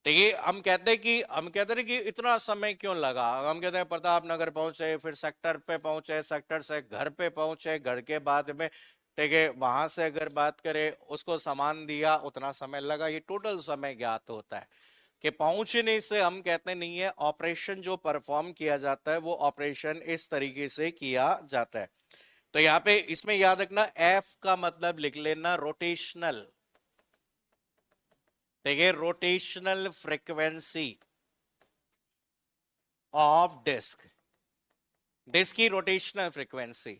S1: तो ये हम कहते हैं कि इतना समय क्यों लगा, हम कहते हैं प्रताप नगर पहुंचे, फिर सेक्टर पे पहुंचे, सेक्टर से घर पे पहुंचे, घर के बाद में ठीक है वहां से अगर बात करें उसको सामान दिया, उतना समय लगा। ये टोटल समय ज्ञात होता है कि पहुंचने से हम कहते नहीं है, ऑपरेशन जो परफॉर्म किया जाता है वो ऑपरेशन इस तरीके से किया जाता है। तो यहाँ पे इसमें याद रखना, एफ का मतलब लिख लेना रोटेशनल, देखिए rotational frequency of disk, disk की रोटेशनल फ्रीक्वेंसी।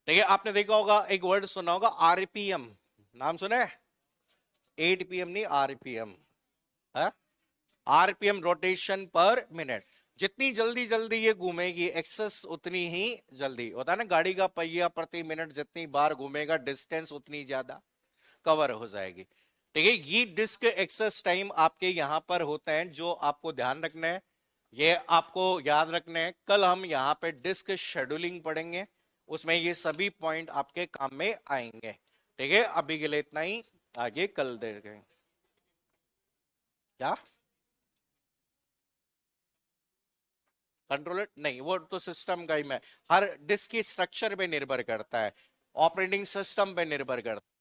S1: देखिए आपने देखा होगा, एक वर्ड सुना होगा आरपीएम, नाम सुना है, 8 PM नहीं, आरपीएम है, आरपीएम रोटेशन पर मिनट। जितनी जल्दी जल्दी ये घूमेगी एक्सेस उतनी ही जल्दी होता है ना, गाड़ी का पहिया प्रति मिनट जितनी बार घूमेगा डिस्टेंस उतनी ज्यादा कवर हो जाएगी। ठीक है, ये डिस्क एक्सेस टाइम आपके यहां पर होते हैं, जो आपको ध्यान रखना है, ये आपको याद रखना है। कल हम यहाँ पे डिस्क शेड्यूलिंग पढ़ेंगे, उसमें ये सभी पॉइंट आपके काम में आएंगे। ठीक है, अभी के लिए इतना ही, आगे कल देखेंगे। क्या कंट्रोलर नहीं, वो तो सिस्टम का ही, मैं हर डिस्क की स्ट्रक्चर पे निर्भर करता है, ऑपरेटिंग सिस्टम पे निर्भर करता है।